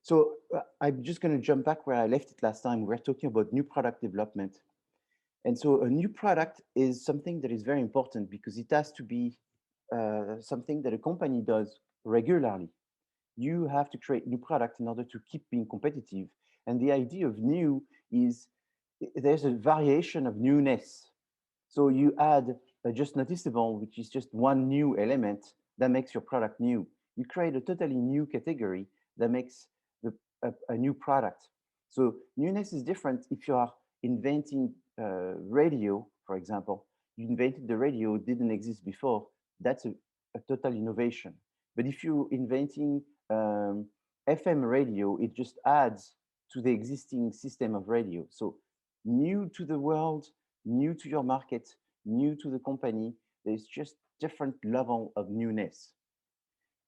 So I'm just going to jump back where I left it last time. We were talking about new product development. And so a new product is something that is very important because it has to be something that a company does regularly. You have to create new product in order to keep being competitive. And the idea of new is there's a variation of newness. So you add a just noticeable, which is just one new element that makes your product new. You create a totally new category that makes a new product. So newness is different if you are inventing radio, for example. You invented the radio, it didn't exist before. That's a total innovation. But if you're inventing FM radio, it just adds to the existing system of radio. So new to the world, new to your market, new to the company, there's just different level of newness.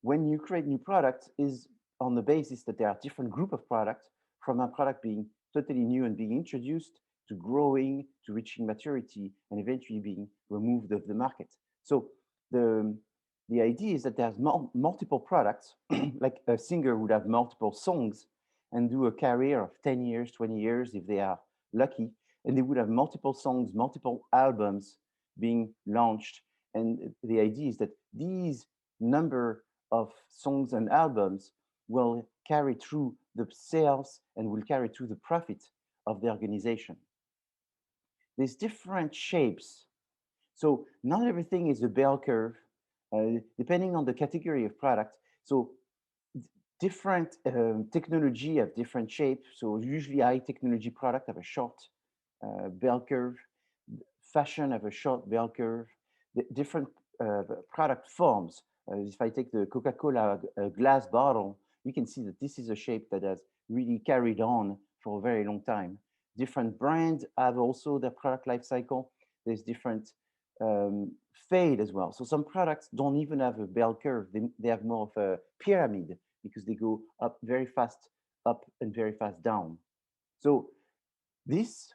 When you create new products is on the basis that there are different group of products from a product being totally new and being introduced to growing, to reaching maturity, and eventually being removed of the market. So the idea is that there's multiple products, like a singer would have multiple songs and do a career of 10 years, 20 years if they are lucky, and they would have multiple songs, multiple albums being launched. And the idea is that these number of songs and albums will carry through the sales and will carry through the profit of the organization. There's different shapes. So not everything is a bell curve, depending on the category of product. So different technology have different shapes. So usually high technology product have a short bell curve. Fashion have a short bell curve. The different product forms. If I take the Coca-Cola glass bottle, you can see that this is a shape that has really carried on for a very long time. Different brands have also their product life cycle. There's different fade as well. So some products don't even have a bell curve. They have more of a pyramid because they go up very fast up and very fast down. So this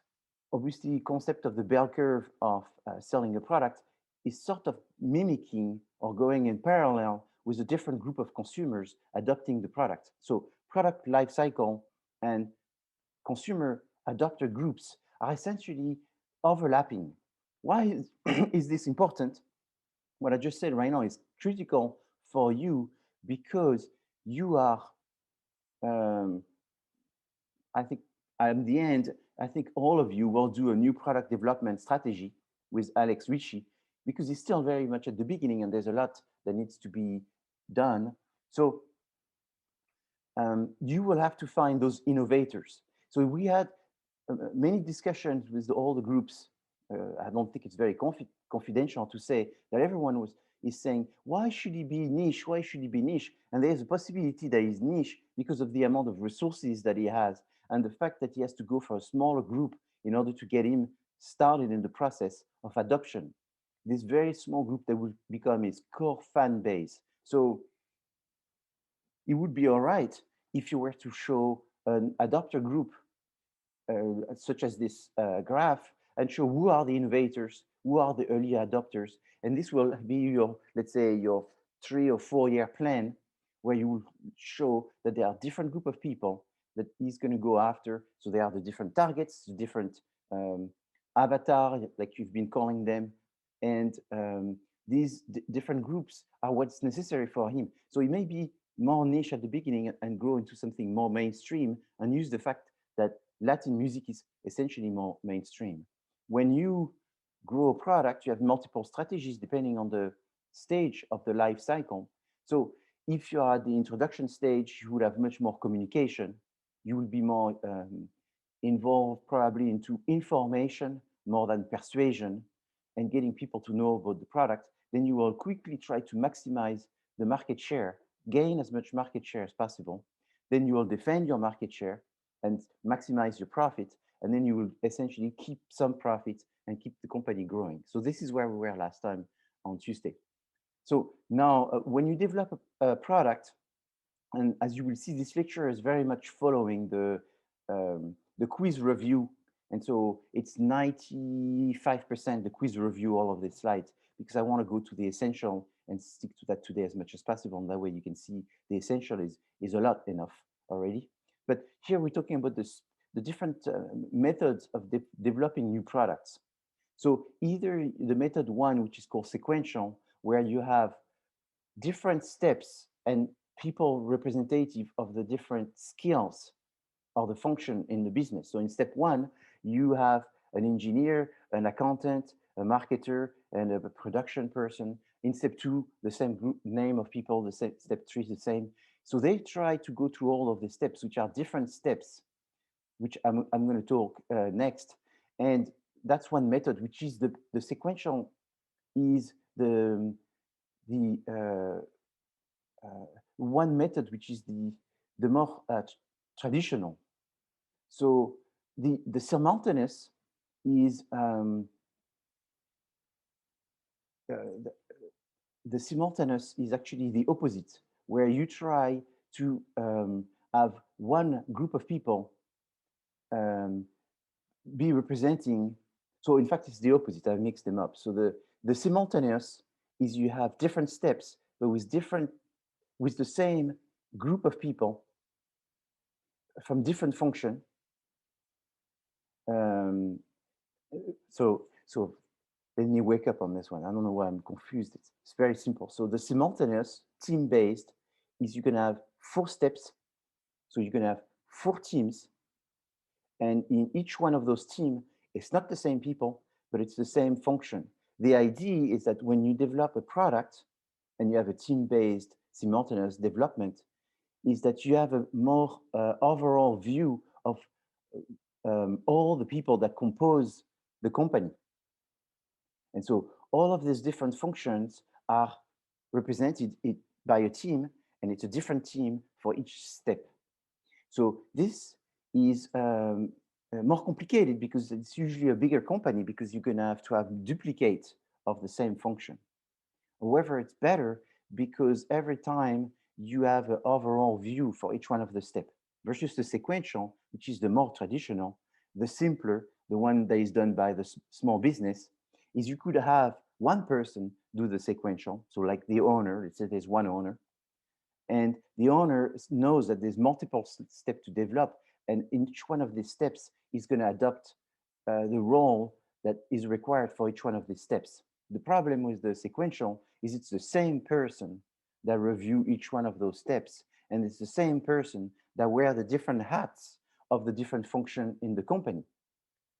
obviously concept of the bell curve of selling a product is sort of mimicking or going in parallel with a different group of consumers adopting the product. So product life cycle and consumer adopter groups are essentially overlapping. Why is this important? What I just said right now is critical for you because you are, I think at the end, I think all of you will do a new product development strategy with Alex Ritchie because he's still very much at the beginning and there's a lot that needs to be done. So you will have to find those innovators. So we had many discussions with all the groups. I don't think it's very confidential to say that everyone is saying, why should he be niche? Why should he be niche? And there's a possibility that he's niche because of the amount of resources that he has and the fact that he has to go for a smaller group in order to get him started in the process of adoption. This very small group that will become his core fan base. So it would be all right if you were to show an adopter group such as this graph and show who are the innovators, who are the early adopters. And this will be your, let's say, your 3 or 4 year plan where you will show that there are different group of people that he's going to go after. So there are the different targets, the different avatar, like you've been calling them. And these different groups are what's necessary for him. So it may be more niche at the beginning and grow into something more mainstream and use the fact that Latin music is essentially more mainstream. When you grow a product, you have multiple strategies depending on the stage of the life cycle. So if you are at the introduction stage, you would have much more communication. You will be more involved probably into information more than persuasion and getting people to know about the product. Then you will quickly try to maximize the market share, gain as much market share as possible. Then you will defend your market share and maximize your profit. And then you will essentially keep some profit and keep the company growing. So this is where we were last time on Tuesday. So now when you develop a product, and as you will see, this lecture is very much following the quiz review. And so it's 95% the quiz review, all of the slides, because I want to go to the essential and stick to that today as much as possible. And that way you can see the essential is a lot enough already. But here we're talking about the different methods of developing new products. So either the method one, which is called sequential, where you have different steps and people representative of the different skills or the function in the business. So in step one, you have an engineer, an accountant, a marketer, and a production person. In step two, the same group name of people, the same, step three is the same. So they try to go through all of the steps, which are different steps, which I'm going to talk next. And that's one method, which is the sequential is the one method, which is the more traditional. So the simultaneous is the, the simultaneous is actually the opposite, where you try to have one group of people be representing. So in fact, it's the opposite. I've mixed them up. So the simultaneous is you have different steps, but with the same group of people from different function. So let me wake up on this one. I don't know why I'm confused. It's very simple. So the simultaneous team-based is you can have 4 steps. So you can have 4 teams. And in each one of those teams, it's not the same people, but it's the same function. The idea is that when you develop a product and you have a team-based simultaneous development, is that you have a more overall view of all the people that compose the company. And so all of these different functions are represented by a team, and it's a different team for each step. So this is more complicated because it's usually a bigger company because you're going to have duplicate of the same function. However, it's better because every time you have an overall view for each one of the steps versus the sequential, which is the more traditional, the simpler, the one that is done by the small business, is you could have one person do the sequential. So like the owner, let's say there's one owner, and the owner knows that there's multiple steps to develop, and in each one of these steps is going to adopt the role that is required for each one of these steps. The problem with the sequential is it's the same person that review each one of those steps, and it's the same person that wear the different hats of the different function in the company.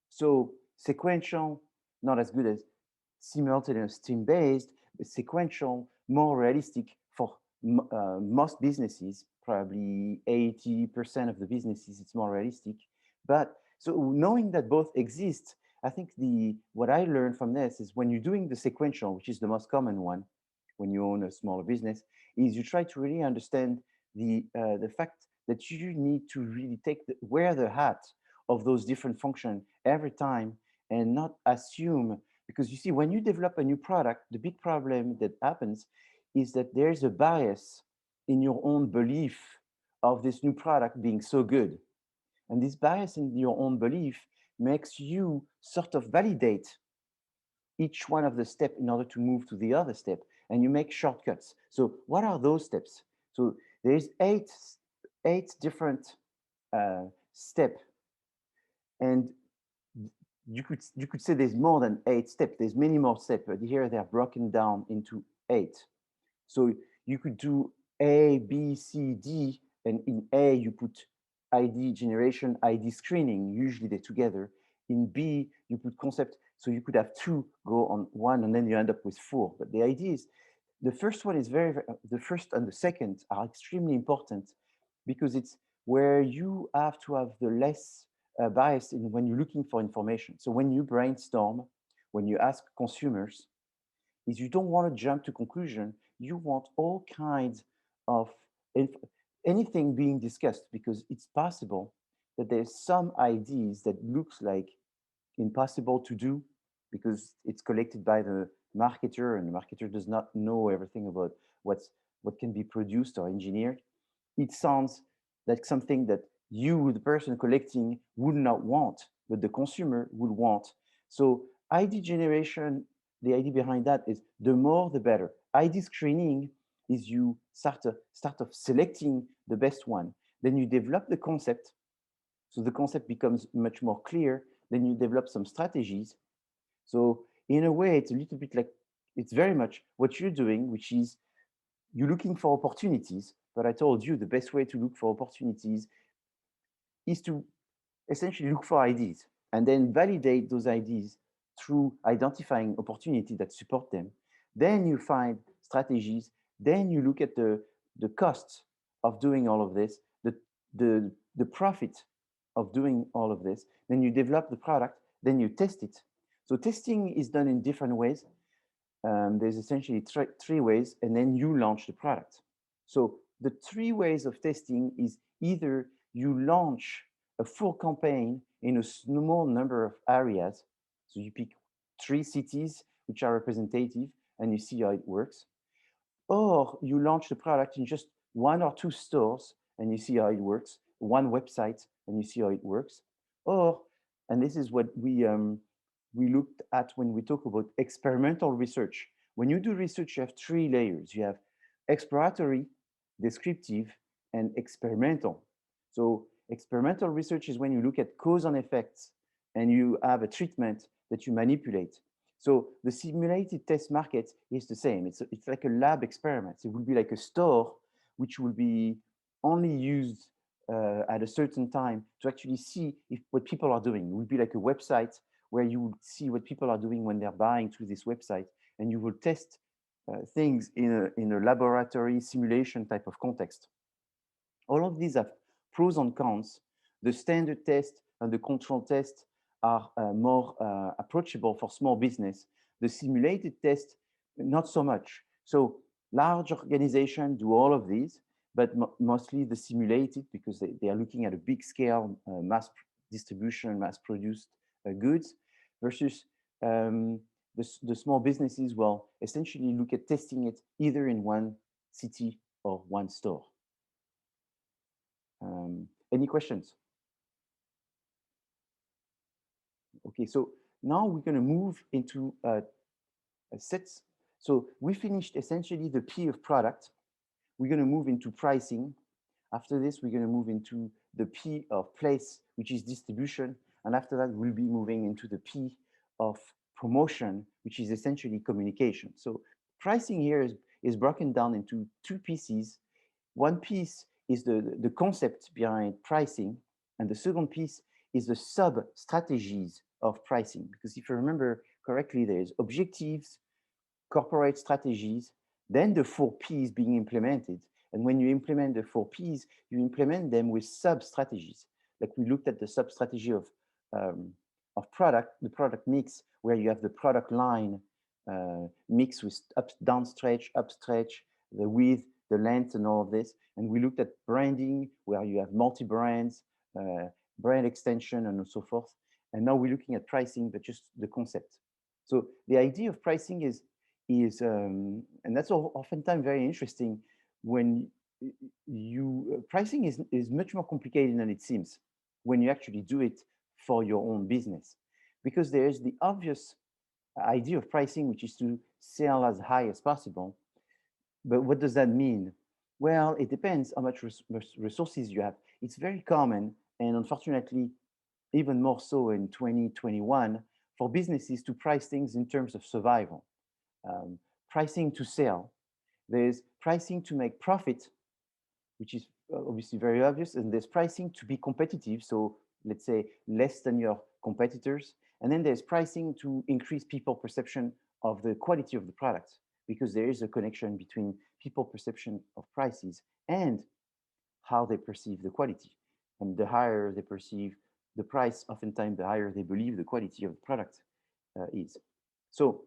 So sequential, not as good as simultaneous team-based, but sequential, more realistic for most businesses, probably 80% of the businesses, it's more realistic. But so knowing that both exist, I think what I learned from this is when you're doing the sequential, which is the most common one, when you own a smaller business, is you try to really understand the fact that you need to really wear the hat of those different functions every time and not assume, because you see, when you develop a new product, the big problem that happens is that there's a bias in your own belief of this new product being so good. And this bias in your own belief makes you sort of validate each one of the steps in order to move to the other step, and you make shortcuts. So what are those steps? So there's eight different steps, and you could say there's more than 8 steps. There's many more steps, but here they're broken down into 8. So you could do A, B, C, D, and in A you put ID generation, ID screening. Usually they're together. In B you put concept. So you could have 2 go on 1, and then you end up with 4. But the idea is the first one is the first and the second are extremely important because it's where you have to have the less bias in when you're looking for information. So when you brainstorm, when you ask consumers, is you don't want to jump to conclusion. You want all kinds of anything being discussed, because it's possible that there's some ideas that looks like impossible to do because it's collected by the marketer, and the marketer does not know everything about what can be produced or engineered. It sounds like something that you, the person collecting, would not want, but the consumer would want. So ID generation, the idea behind that is the more the better. ID screening is you start of selecting the best one. Then you develop the concept. So the concept becomes much more clear. Then you develop some strategies. So in a way, it's a little bit like, it's very much what you're doing, which is you're looking for opportunities. But I told you the best way to look for opportunities is to essentially look for ideas and then validate those ideas through identifying opportunities that support them. Then you find strategies. Then you look at the costs of doing all of this, the profit of doing all of this. Then you develop the product. Then you test it. So testing is done in different ways. There's essentially three ways, and then you launch the product. So the three ways of testing is either you launch a full campaign in a small number of areas. So you pick 3 cities which are representative and you see how it works. Or you launch the product in just 1 or 2 stores and you see how it works, 1 website and you see how it works. Or, and this is what we looked at when we talk about experimental research. When you do research, you have 3 layers. You have exploratory, descriptive, and experimental. So experimental research is when you look at cause and effects and you have a treatment that you manipulate. So the simulated test market is the same. It's like a lab experiment. It will be like a store which will be only used at a certain time to actually see if what people are doing. It will be like a website where you will see what people are doing when they're buying through this website, and you will test things in a laboratory simulation type of context. All of these have pros and cons. The standard test and the control test are more approachable for small business. The simulated test, not so much. So large organizations do all of these, but mostly the simulated, because they are looking at a big scale mass distribution, mass produced goods, versus the small businesses will essentially look at testing it either in 1 city or 1 store. Any questions? Okay, so now we're going to move into sets. So we finished essentially the P of product. We're going to move into pricing. After this, we're going to move into the P of place, which is distribution. And after that, we'll be moving into the P of promotion, which is essentially communication. So pricing here is broken down into 2 pieces. One piece is the concept behind pricing, and the second piece is the sub-strategies of pricing. Because if you remember correctly, there's objectives, corporate strategies, then the 4 Ps being implemented. And when you implement the 4 Ps, you implement them with sub-strategies. Like we looked at the sub-strategy of product, the product mix, where you have the product line mix with down stretch, up stretch, the width, the length, and all of this. And we looked at branding, where you have multi-brands, brand extension, and so forth. And now we're looking at pricing, but just the concept. So the idea of pricing is and that's oftentimes very interesting when pricing is much more complicated than it seems when you actually do it for your own business, because there's the obvious idea of pricing, which is to sell as high as possible. But what does that mean? Well, it depends how much resources you have. It's very common, and unfortunately, even more so in 2021, for businesses to price things in terms of survival. Pricing to sell. There's pricing to make profit, which is obviously very obvious, and there's pricing to be competitive, so let's say less than your competitors. And then there's pricing to increase people perception of the quality of the product, because there is a connection between people perception of prices and how they perceive the quality. And the higher they perceive the price, oftentimes the higher they believe the quality of the product is. So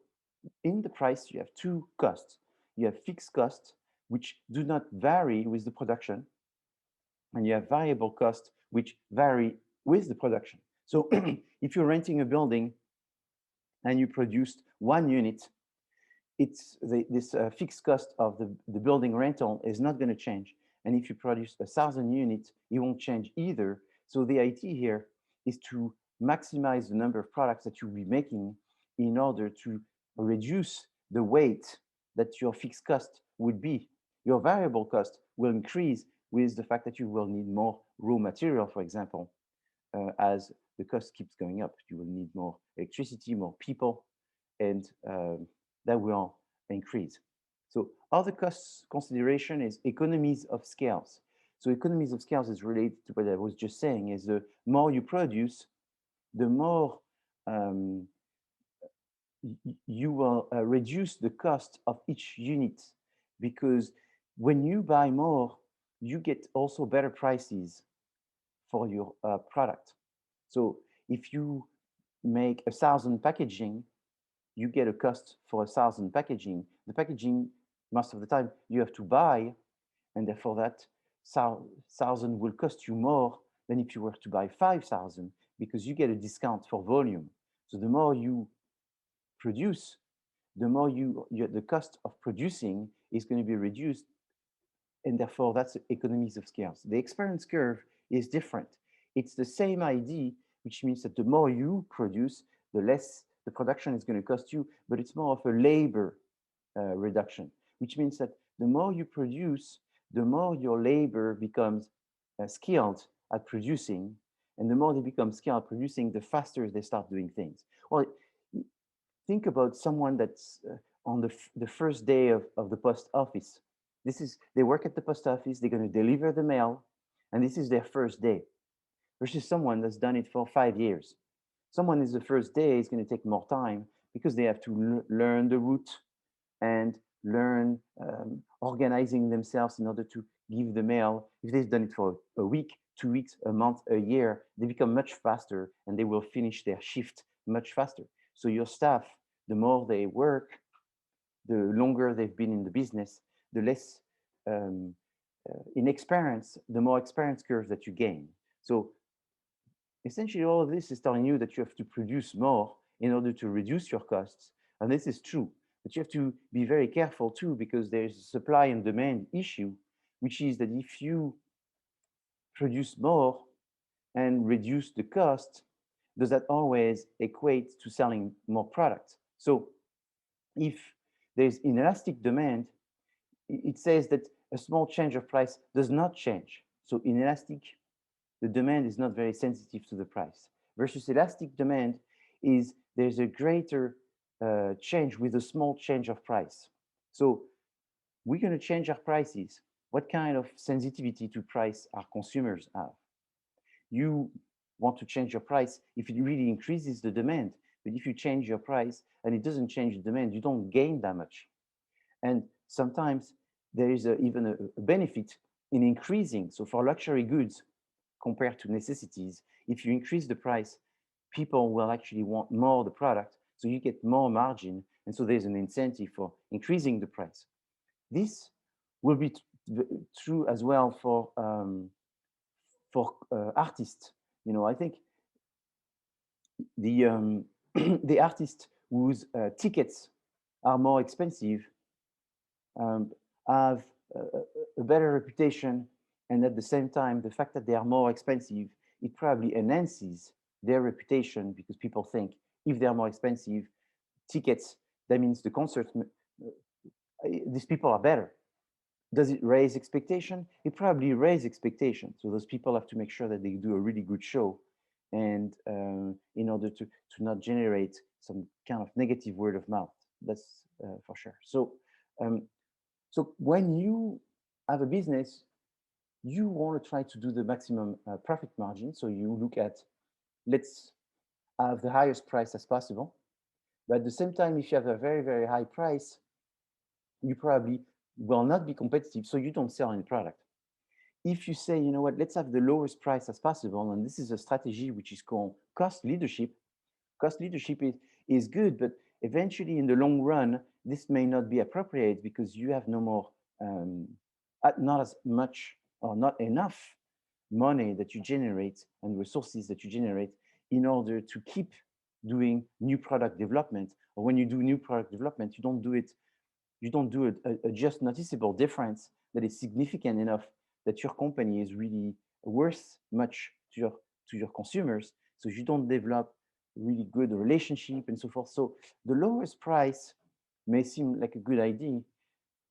in the price, you have 2 costs. You have fixed costs, which do not vary with the production, and you have variable costs, which vary with the production. So if you're renting a building and you produced 1 unit, it's this fixed cost of the building rental is not going to change. And if you produce 1,000 units, it won't change either. So the idea here is to maximize the number of products that you'll be making in order to reduce the weight that your fixed cost would be. Your variable cost will increase with the fact that you will need more raw material, for example, as the cost keeps going up. You will need more electricity, more people, and that will increase. So other cost consideration is economies of scales. So economies of scales is related to what I was just saying, is the more you produce, the more you will reduce the cost of each unit, because when you buy more, you get also better prices for your product. So if you make 1,000 packaging, you get a cost for 1,000 packaging. The packaging, most of the time, you have to buy, and therefore that 1,000 will cost you more than if you were to buy 5,000, because you get a discount for volume. So the more you produce, the more the cost of producing is going to be reduced, and therefore that's economies of scales. The experience curve is different. It's the same idea, which means that the more you produce, the less the production is going to cost you, but it's more of a labor reduction, which means that the more you produce, the more your labor becomes skilled at producing, and the more they become skilled at producing, the faster they start doing things. Well, think about someone that's on the first day of the post office. They work at the post office, they're going to deliver the mail, and this is their first day, versus someone that's done it for 5 years. Someone is the first day is going to take more time because they have to learn the route and learn organizing themselves in order to give the mail. If they've done it for a week, 2 weeks, a month, a year, they become much faster and they will finish their shift much faster. So your staff, the more they work, the longer they've been in the business, the less inexperience, the more experience curve that you gain. So essentially all of this is telling you that you have to produce more in order to reduce your costs. And this is true, but you have to be very careful too, because there's a supply and demand issue, which is that if you produce more and reduce the cost, does that always equate to selling more products? So if there's inelastic demand, it says that a small change of price does not change. So inelastic, the demand is not very sensitive to the price. Versus elastic demand is there's a greater change with a small change of price. So we're going to change our prices. What kind of sensitivity to price our consumers have? You want to change your price if it really increases the demand. But if you change your price and it doesn't change the demand, you don't gain that much. And sometimes there is even a benefit in increasing. So for luxury goods compared to necessities, if you increase the price, people will actually want more of the product. So you get more margin. And so there's an incentive for increasing the price. This will be true as well for artists. You know, I think the the artists whose tickets are more expensive have a better reputation, and at the same time, the fact that they are more expensive, it probably enhances their reputation, because people think if they are more expensive tickets, that means the concert, these people are better. Does it raise expectation? It probably raises expectation. So those people have to make sure that they do a really good show, and in order to not generate some kind of negative word of mouth. That's for sure. So so when you have a business, you want to try to do the maximum profit margin. So you look at, let's have the highest price as possible. But at the same time, if you have a very, very high price, you probably will not be competitive, so you don't sell any product. If you say, you know what, let's have the lowest price as possible, and this is a strategy which is called cost leadership. Cost leadership is good, but eventually in the long run, this may not be appropriate because you have no more, not as much or not enough money that you generate and resources that you generate in order to keep doing new product development. Or when you do new product development, you don't do a just noticeable difference that is significant enough that your company is really worth much to your consumers. So you don't develop really good relationship and so forth. So the lowest price may seem like a good idea,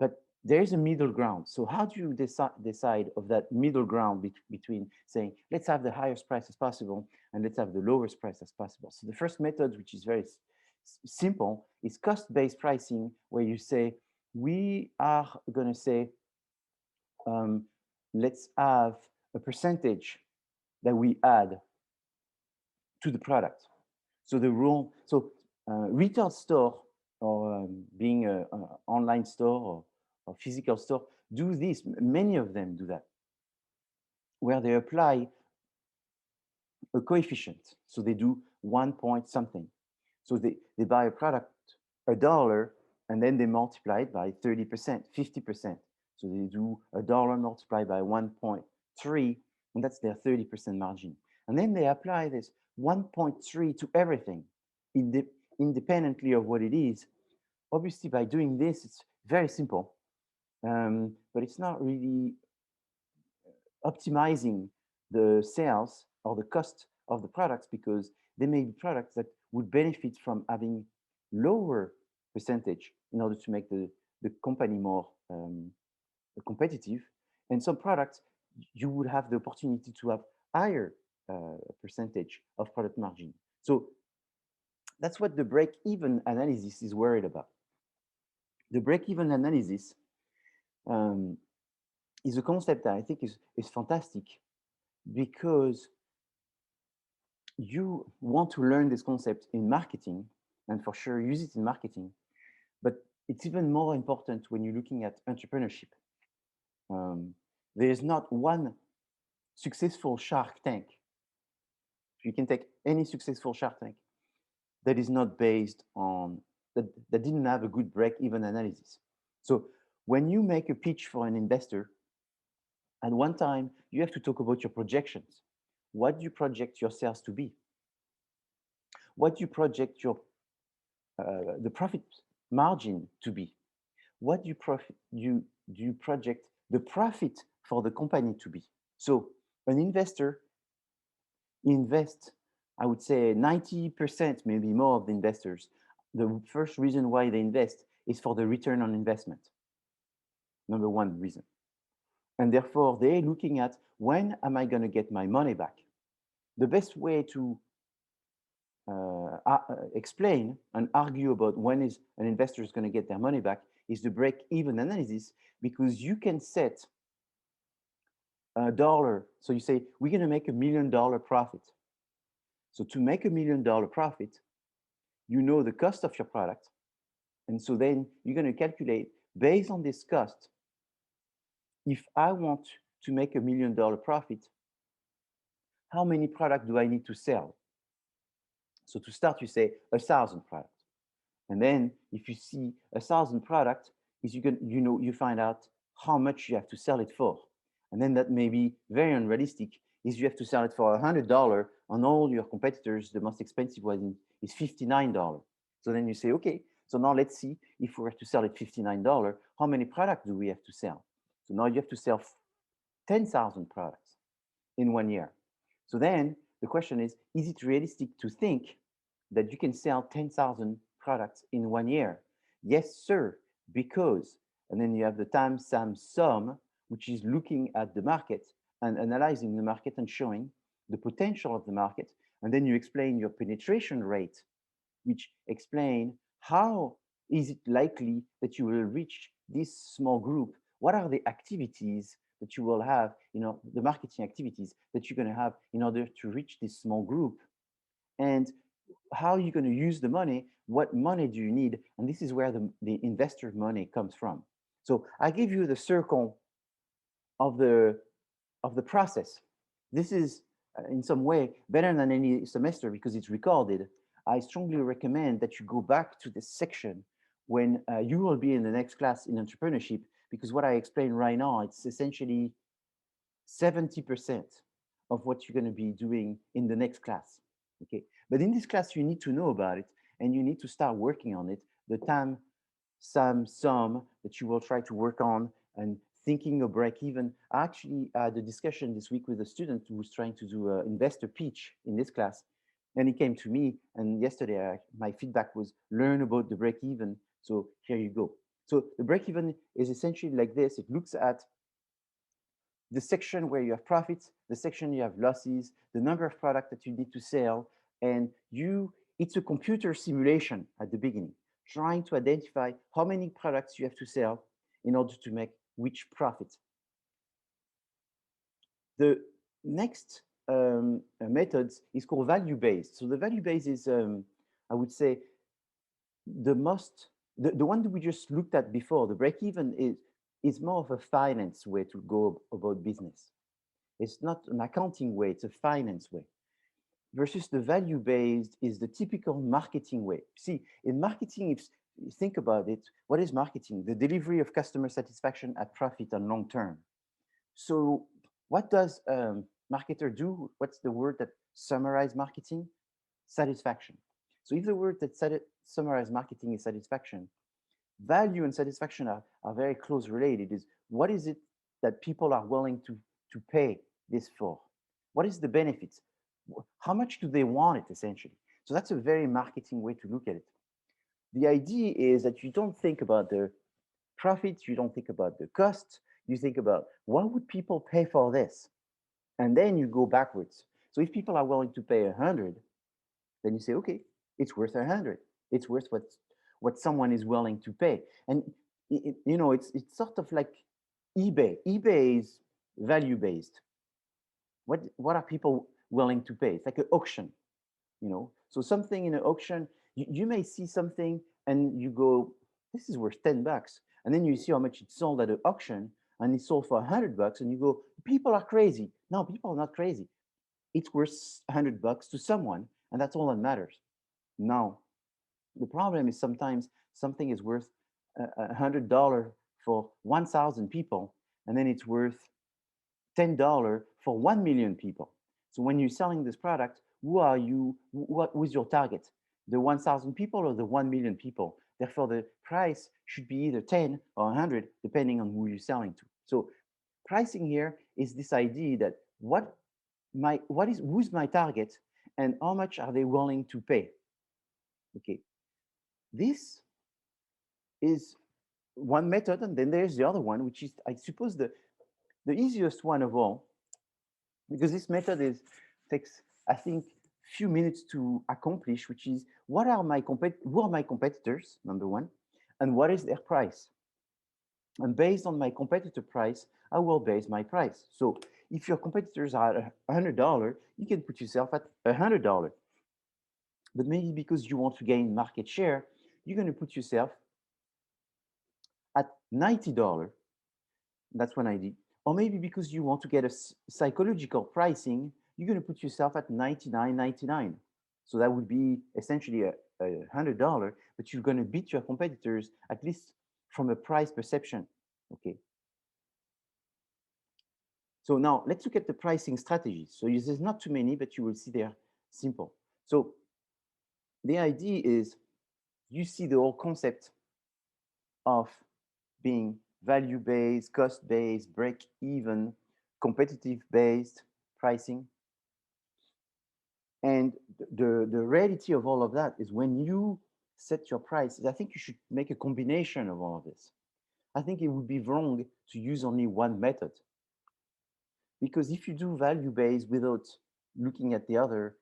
but there is a middle ground. So how do you decide of that middle ground between saying, let's have the highest price as possible and let's have the lowest price as possible? So the first method, which is very simple, is cost-based pricing, where you say, we are going to say, let's have a percentage that we add to the product. So the rule, so retail store or being an online store or physical store do this. Many of them do that, where they apply a coefficient. So they do 1 point something. So they buy a product $1 and then they multiply it by 30%, 50%. So they do $1 multiplied by 1.3, and that's their 30% margin. And then they apply this 1.3 to everything, independently of what it is. Obviously, by doing this, it's very simple, but it's not really optimizing the sales or the cost of the products, because there may be products that would benefit from having lower percentage in order to make the company more competitive. And some products, you would have the opportunity to have higher percentage of product margin. So that's what the break-even analysis is worried about. The break-even analysis is a concept that I think is fantastic, because you want to learn this concept in marketing and for sure use it in marketing, but it's even more important when you're looking at entrepreneurship. There's not one successful Shark Tank. You can take any successful Shark Tank that is not based on, that didn't have a good break-even analysis. So when you make a pitch for an investor, at one time, you have to talk about your projections. What do you project your sales to be? What do you project your the profit margin to be? What do you project the profit for the company to be? So an investor invests, I would say 90%, maybe more of the investors, the first reason why they invest is for the return on investment. Number one reason. And therefore, they're looking at, when am I going to get my money back? The best way to explain and argue about when is an investor is going to get their money back is the break-even analysis, because you can set $1. So you say, we're going to make $1 million profit. So to make $1 million profit, you know the cost of your product. And so then you're going to calculate, based on this cost, if I want to make $1 million profit, how many products do I need to sell? So to start, you say 1,000 products. And then if you see 1,000 products, you find out how much you have to sell it for. And then that may be very unrealistic, is you have to sell it for $100, and all your competitors, the most expensive one is $59. So then you say, okay, so now let's see, if we were to sell it $59, how many products do we have to sell? So now you have to sell 10,000 products in 1 year. So then the question is it realistic to think that you can sell 10,000 products in 1 year? Yes, sir, because, and then you have the sum, which is looking at the market and analyzing the market and showing the potential of the market. And then you explain your penetration rate, which explain how is it likely that you will reach this small group? What are the activities that you will have, the marketing activities that you're going to have in order to reach this small group? And how are you going to use the money? What money do you need? And this is where the investor money comes from. So I give you the circle of the process. This is in some way better than any semester because it's recorded. I strongly recommend that you go back to this section when you will be in the next class in entrepreneurship, because what I explained right now, it's essentially 70% of what you're going to be doing in the next class. Okay, but in this class, you need to know about it and you need to start working on it. The sum that you will try to work on and thinking of break even. I actually had a discussion this week with a student who was trying to do an investor pitch in this class. And he came to me, and yesterday my feedback was learn about the break even. So here you go. So the break-even is essentially like this. It looks at the section where you have profits, the section you have losses, the number of products that you need to sell, and it's a computer simulation at the beginning, trying to identify how many products you have to sell in order to make which profit. The next method is called value-based. So the value-based is, I would say, the one that we just looked at before. The break-even is more of a finance way to go about business. It's not an accounting way, it's a finance way. Versus the value-based is the typical marketing way. See, in marketing, if you think about it, what is marketing? The delivery of customer satisfaction at profit and long term. So what does a marketer do? What's the word that summarizes marketing? Satisfaction. So if the word that summarizes marketing is satisfaction, value and satisfaction are very close related. Is what is it that people are willing to pay this for? What is the benefits? How much do they want it, essentially? So that's a very marketing way to look at it. The idea is that you don't think about the profits, you don't think about the cost, you think about what would people pay for this? And then you go backwards. So if people are willing to pay 100, then you say, okay, it's worth 100. It's worth what someone is willing to pay. And it's sort of like eBay. eBay is value-based. What are people willing to pay? It's like an auction, So something in an auction, you may see something and you go, this is worth $10. And then you see how much it's sold at an auction and it's sold for $100 and you go, people are crazy. No, people are not crazy. It's worth $100 to someone and that's all that matters. Now, the problem is sometimes something is worth $100 for 1,000 people and then it's worth $10 for 1 million people. So when you're selling this product, who are you? Who's your target? The 1,000 people or the 1 million people? Therefore, the price should be either 10 or 100, depending on who you're selling to. So pricing here is this idea that who's my target and how much are they willing to pay? Okay, this is one method, and then there's the other one, which is, I suppose, the easiest one of all, because this method takes, I think, few minutes to accomplish, which is who are my competitors, number one, and what is their price? And based on my competitor price, I will base my price. So if your competitors are $100, you can put yourself at $100. But maybe because you want to gain market share, you're going to put yourself at $90. That's one idea. Or maybe because you want to get a psychological pricing, you're going to put yourself at $99.99. So that would be essentially $100, but you're going to beat your competitors, at least from a price perception. Okay. So now let's look at the pricing strategies. So there's not too many, but you will see they're simple. So the idea is you see the whole concept of being value-based, cost-based, break-even, competitive-based pricing. And the reality of all of that is when you set your prices, I think you should make a combination of all of this. I think it would be wrong to use only one method. Because if you do value-based without looking at the other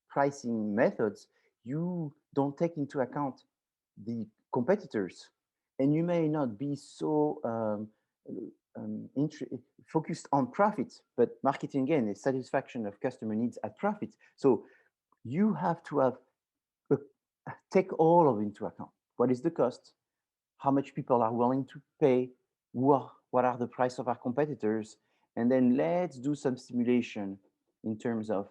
pricing methods, you don't take into account the competitors. And you may not be so focused on profits, but marketing again is satisfaction of customer needs at profit. So you have to take all of it into account. What is the cost? How much people are willing to pay? What are the price of our competitors? And then let's do some simulation in terms of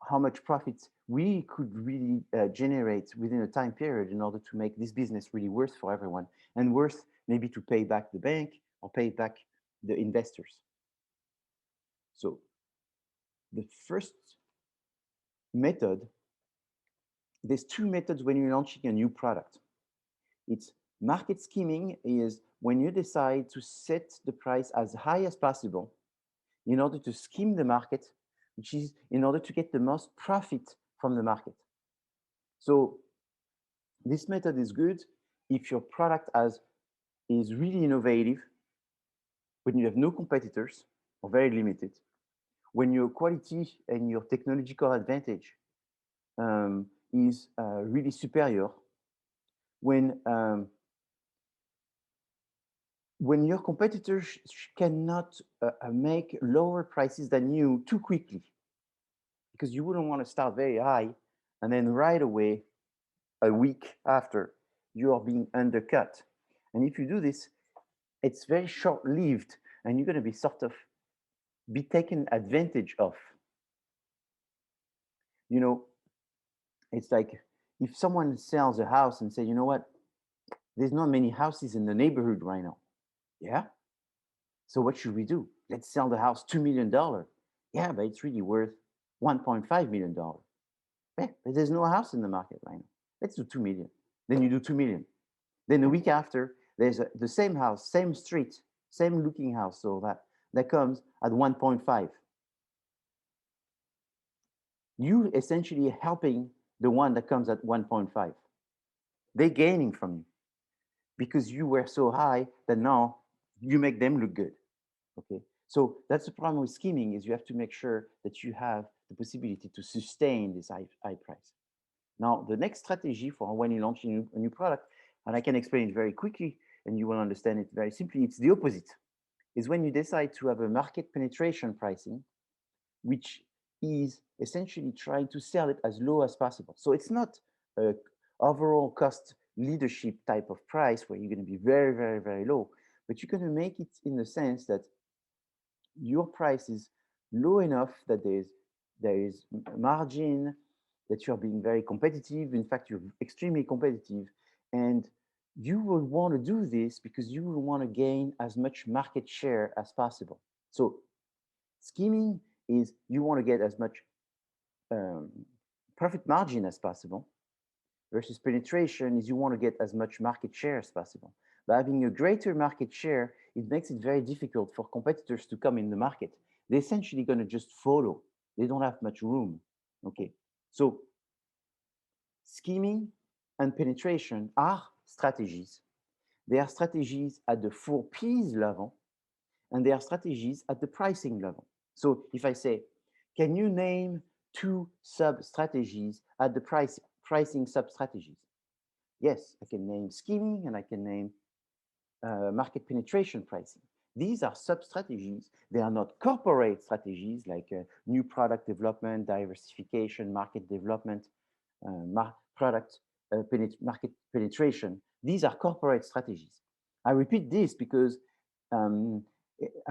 how much profits we could really generate within a time period in order to make this business really worth for everyone and worth maybe to pay back the bank or pay back the investors. So the first method, there's two methods when you're launching a new product. It's market scheming is when you decide to set the price as high as possible in order to scheme the market, which is in order to get the most profit from the market. So this method is good if your product is really innovative, when you have no competitors or very limited, when your quality and your technological advantage is really superior, when your competitors cannot make lower prices than you too quickly, because you wouldn't want to start very high and then right away, a week after, you are being undercut. And if you do this, it's very short-lived and you're going to be sort of be taken advantage of. You know, it's like if someone sells a house and say, you know what, there's not many houses in the neighborhood right now. Yeah. So what should we do? Let's sell the house $2 million. Yeah, but it's really worth $1.5 million. Yeah, but there's no house in the market right now. Let's do 2 million. Then you do 2 million. Then the week after, there's the same house, same street, same looking house, so that comes at 1.5. You essentially helping the one that comes at 1.5. They're gaining from you because you were so high that now you make them look good. Okay, so that's the problem with scheming, is you have to make sure that you have the possibility to sustain this high price. Now, the next strategy for when you launch a new product, and I can explain it very quickly and you will understand it very simply, it's the opposite. Is when you decide to have a market penetration pricing, which is essentially trying to sell it as low as possible. So it's not a overall cost leadership type of price where you're going to be very, very, very low, but you're going to make it in the sense that your price is low enough that there is margin, that you're being very competitive. In fact, you're extremely competitive. And you will want to do this because you will want to gain as much market share as possible. So scheming is you want to get as much profit margin as possible, versus penetration is you want to get as much market share as possible. By having a greater market share, it makes it very difficult for competitors to come in the market. They're essentially going to just follow. They don't have much room. Okay, so scheming and penetration are strategies. They are strategies at the 4Ps level, and they are strategies at the pricing level. So if I say, can you name 2 sub-strategies at the pricing sub-strategies? Yes, I can name scheming and I can name market penetration pricing. These are sub-strategies. They are not corporate strategies like new product development, diversification, market development, market penetration. These are corporate strategies. I repeat this because I'm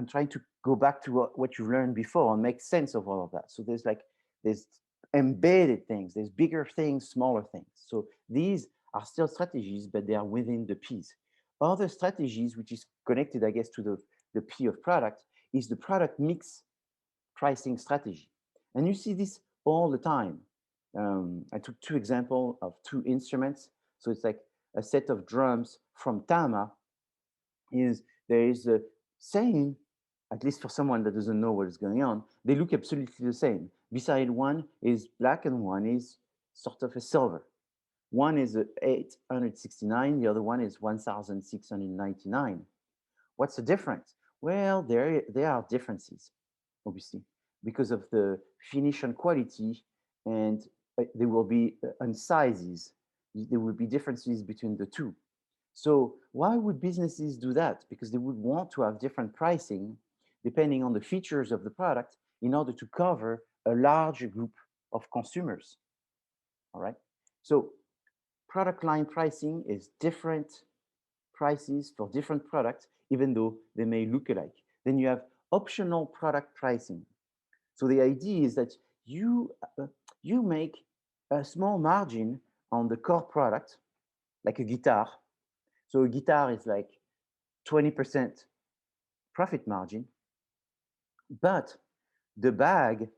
trying to go back to what you learned before and make sense of all of that. So there's embedded things, there's bigger things, smaller things. So these are still strategies, but they are within the Ps. Other strategies, which is connected, I guess, to the P of product, is the product mix pricing strategy. And you see this all the time. I took 2 examples of 2 instruments. So it's like a set of drums from Tama. There is a same, at least for someone that doesn't know what is going on, they look absolutely the same. Beside one is black and one is sort of a silver. One is 869, the other one is 1,699. What's the difference? Well, there are differences, obviously, because of the finish and quality, and there will be on sizes. There will be differences between the two. So why would businesses do that? Because they would want to have different pricing depending on the features of the product in order to cover a larger group of consumers. All right. So product line pricing is different prices for different products, even though they may look alike. Then you have optional product pricing. So the idea is that you make a small margin on the core product, like a guitar. So a guitar is like 20% profit margin, but the bag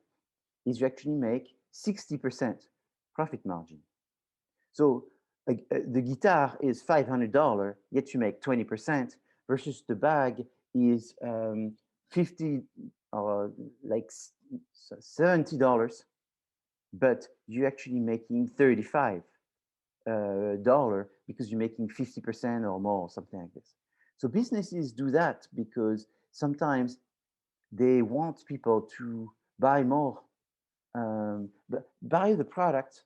is you actually make 60% profit margin. So the guitar is $500, yet you make 20%, versus the bag is 50 or like $70, but you're actually making $35 because you're making 50% or more, or something like this. So businesses do that because sometimes they want people to buy more, buy the product,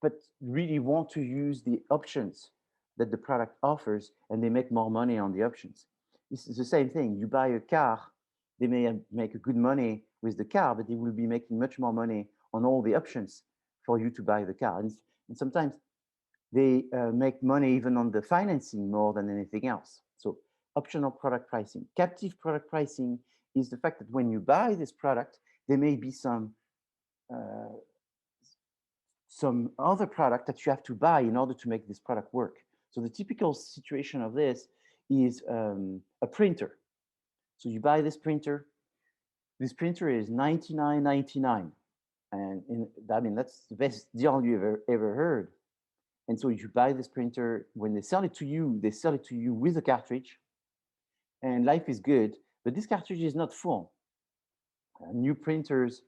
but really want to use the options that the product offers, and they make more money on the options. It's the same thing. You buy a car, they may make a good money with the car, but they will be making much more money on all the options for you to buy the car. And sometimes they make money even on the financing more than anything else. So optional product pricing. Captive product pricing is the fact that when you buy this product, there may be some other product that you have to buy in order to make this product work. So the typical situation of this is a printer. So you buy this printer. This printer is $99.99. And I mean, that's the best deal you ever heard. And so you buy this printer. When they sell it to you, they sell it to you with a cartridge. And life is good, but this cartridge is not full. New printers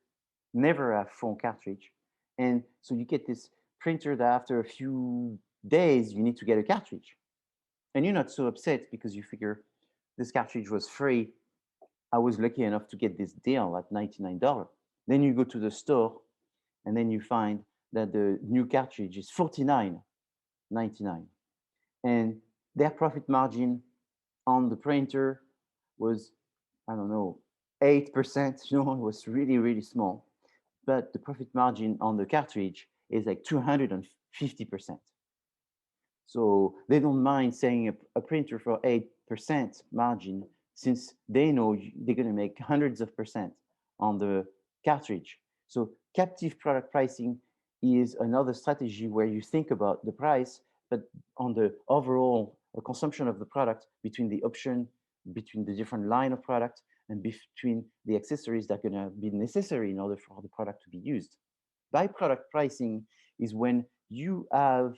never have full cartridge. And so you get this printer that after a few days, you need to get a cartridge. And you're not so upset because you figure this cartridge was free. I was lucky enough to get this deal at $99. Then you go to the store and then you find that the new cartridge is $49.99. And their profit margin on the printer was, I don't know, 8%, it was really, really small. But the profit margin on the cartridge is like 250%. So they don't mind selling a printer for 8% margin, since they know they're going to make hundreds of percent on the cartridge. So captive product pricing is another strategy where you think about the price, but on the overall consumption of the product, between the option, between the different line of product, and between the accessories that are going to be necessary in order for the product to be used. Byproduct pricing is when you have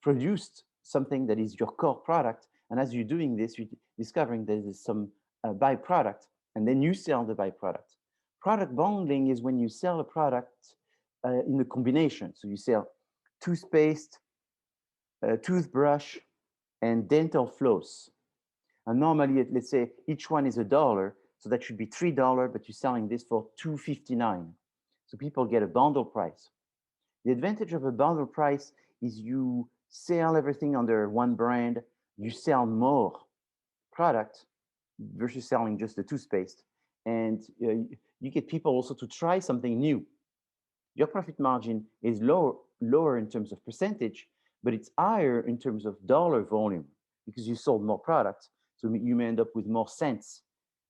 produced something that is your core product, and as you're doing this, you're discovering there is some byproduct, and then you sell the byproduct. Product bundling is when you sell a product in a combination. So you sell toothpaste, toothbrush, and dental floss. And normally, let's say each one is $1, so that should be $3, but you're selling this for $2.59. So people get a bundle price. The advantage of a bundle price is you sell everything under one brand, you sell more product versus selling just the toothpaste. And you get people also to try something new. Your profit margin is lower in terms of percentage, but it's higher in terms of dollar volume because you sold more products. So you may end up with more cents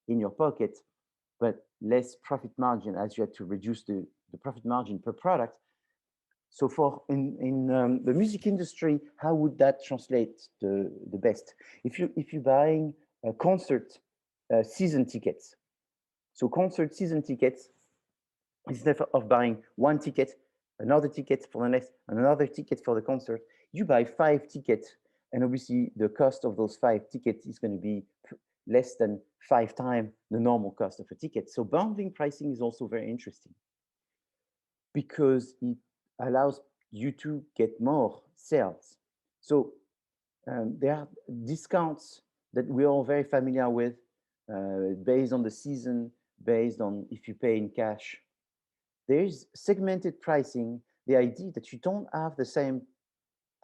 in your pocket, but less profit margin as you had to reduce the profit margin per product. So for in the music industry, how would that translate the best? If you're buying a concert season tickets, so concert season tickets, instead of buying one ticket, another ticket for the next, another ticket for the concert, you buy 5 tickets, and obviously the cost of those 5 tickets is going to be less than 5 times the normal cost of a ticket. So bundling pricing is also very interesting because it allows you to get more sales. So there are discounts that we're all very familiar with, based on the season, based on if you pay in cash. There's segmented pricing, the idea that you don't have the same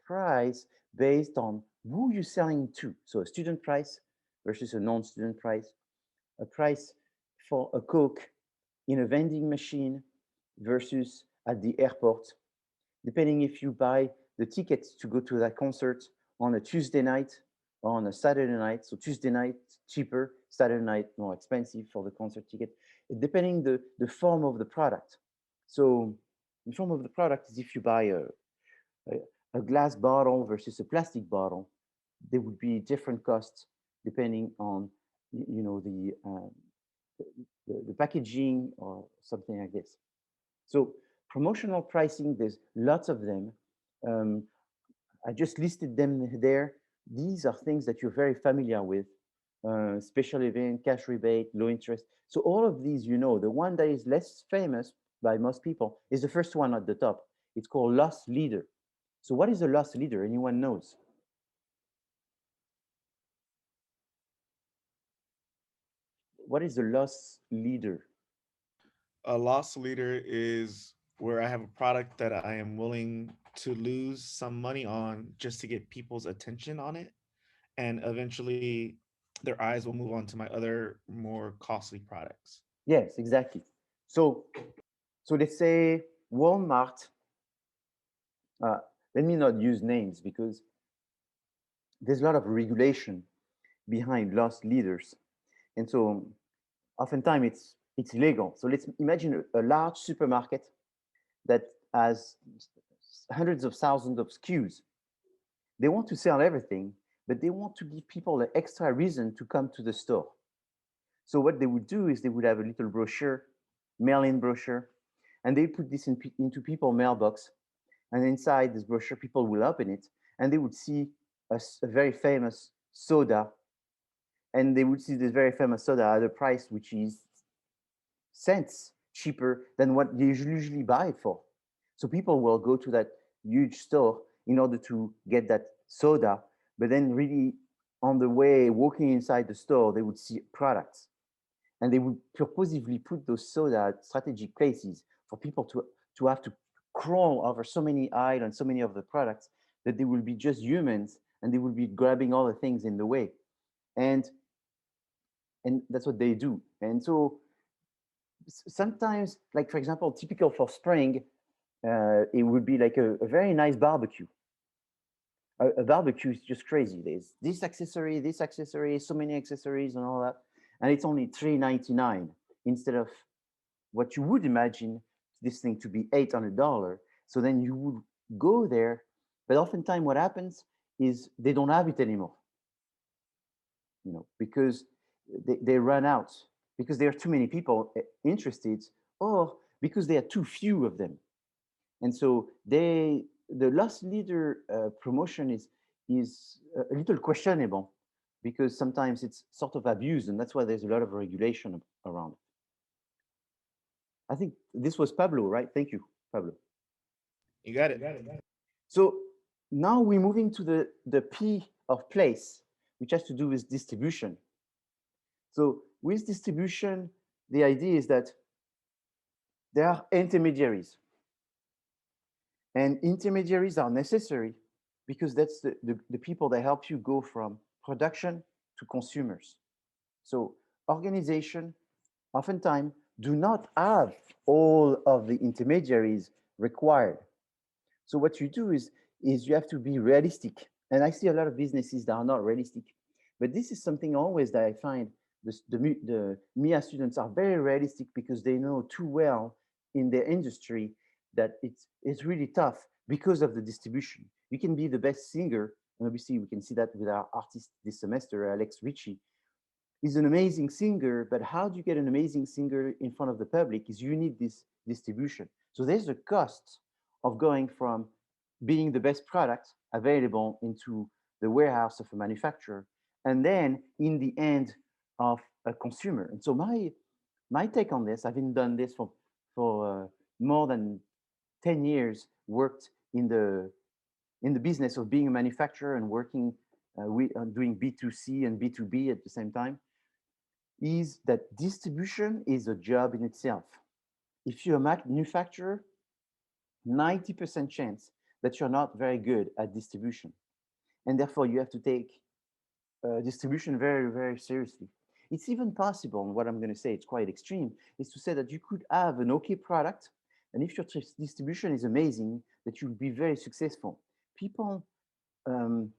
price based on who you're selling to. So a student price versus a non-student price, a price for a Coke in a vending machine versus at the airport, depending if you buy the tickets to go to that concert on a Tuesday night or on a Saturday night. So Tuesday night, cheaper, Saturday night, more expensive for the concert ticket, depending the form of the product. So the form of the product is if you buy a glass bottle versus a plastic bottle, there would be different costs depending on the packaging or something like this. So promotional pricing, there's lots of them. I just listed them there. These are things that you're very familiar with. Special event, cash rebate, low interest. So all of these, the one that is less famous by most people is the first one at the top. It's called loss leader. So what is a loss leader? Anyone knows? what is the loss leader? A loss leader is where I have a product that I am willing to lose some money on just to get people's attention on it. And eventually their eyes will move on to my other more costly products. Yes, exactly. So, so let's say Walmart. Uh, Let me not use names because there's a lot of regulation behind loss leaders, and so oftentimes it's illegal. So let's imagine a large supermarket that has hundreds of thousands of SKUs. They want to sell everything, but they want to give people an extra reason to come to the store. So what they would do is they would have a little brochure, mail-in brochure, and they put this into people's mailbox. And inside this brochure, people will open it, and they would see a very famous soda, and they would see this very famous soda at a price which is cents cheaper than what they usually buy it for. So people will go to that huge store in order to get that soda, but then really on the way walking inside the store, they would see products and they would purposely put those soda at strategic places for people to have to crawl over so many aisles and so many of the products that they will be just humans and they will be grabbing all the things in the way. And and that's what they do. And so sometimes, like for example, typical for spring, it would be like a very nice barbecue. A barbecue is just crazy. There's this accessory, so many accessories, and all that, and it's only $3.99 instead of what you would imagine this thing to be $800. So then you would go there, but oftentimes what happens is they don't have it anymore, because they run out because there are too many people interested, or because there are too few of them. And so the loss leader promotion is a little questionable because sometimes it's sort of abused, and that's why there's a lot of regulation around it. I think this was Pablo, right? Thank you, Pablo. You got it. So now we're moving to the P of place, which has to do with distribution. So with distribution, the idea is that there are intermediaries, and intermediaries are necessary because that's the people that help you go from production to consumers. So organization oftentimes do not have all of the intermediaries required. So what you do is you have to be realistic. And I see a lot of businesses that are not realistic. But this is something always that I find the MIA students are very realistic because they know too well in their industry that it's really tough because of the distribution. You can be the best singer, and obviously we can see that with our artist this semester, Alex Ritchie. He's an amazing singer, but how do you get an amazing singer in front of the public is you need this distribution. So there's a cost of going from being the best product available into the warehouse of a manufacturer, and then in the end of a consumer. And so my take on this, I've been done this for more than 10 years, worked in the business of being a manufacturer and working doing B2C and B2B at the same time, is that distribution is a job in itself. If you're a manufacturer, 90% chance that you're not very good at distribution. And therefore, you have to take distribution very, very seriously. It's even possible, and what I'm going to say, it's quite extreme, is to say that you could have an okay product, and if your distribution is amazing, that you'll be very successful. People um,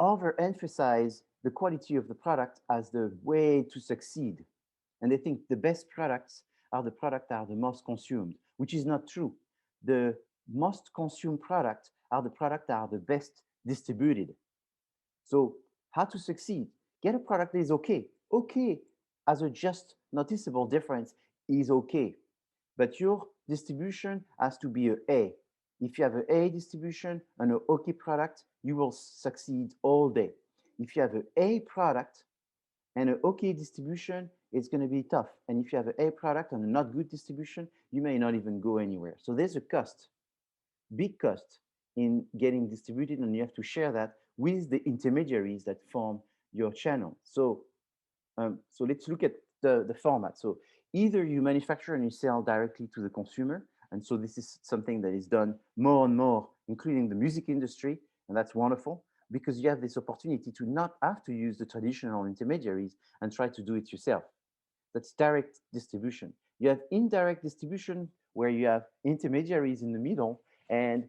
overemphasize the quality of the product as the way to succeed. And they think the best products are the products that are the most consumed, which is not true. The most consumed products are the products that are the best distributed. So how to succeed? Get a product that is okay. Okay as a just noticeable difference is okay. But your distribution has to be a A. If you have an A distribution and an OK product, you will succeed all day. If you have an A product and an OK distribution, it's going to be tough. And if you have an A product and a not good distribution, you may not even go anywhere. So there's a cost, big cost in getting distributed, and you have to share that with the intermediaries that form your channel. So let's look at the format. So either you manufacture and you sell directly to the consumer. And so this is something that is done more and more, including the music industry. And that's wonderful because you have this opportunity to not have to use the traditional intermediaries and try to do it yourself. That's direct distribution. You have indirect distribution where you have intermediaries in the middle, and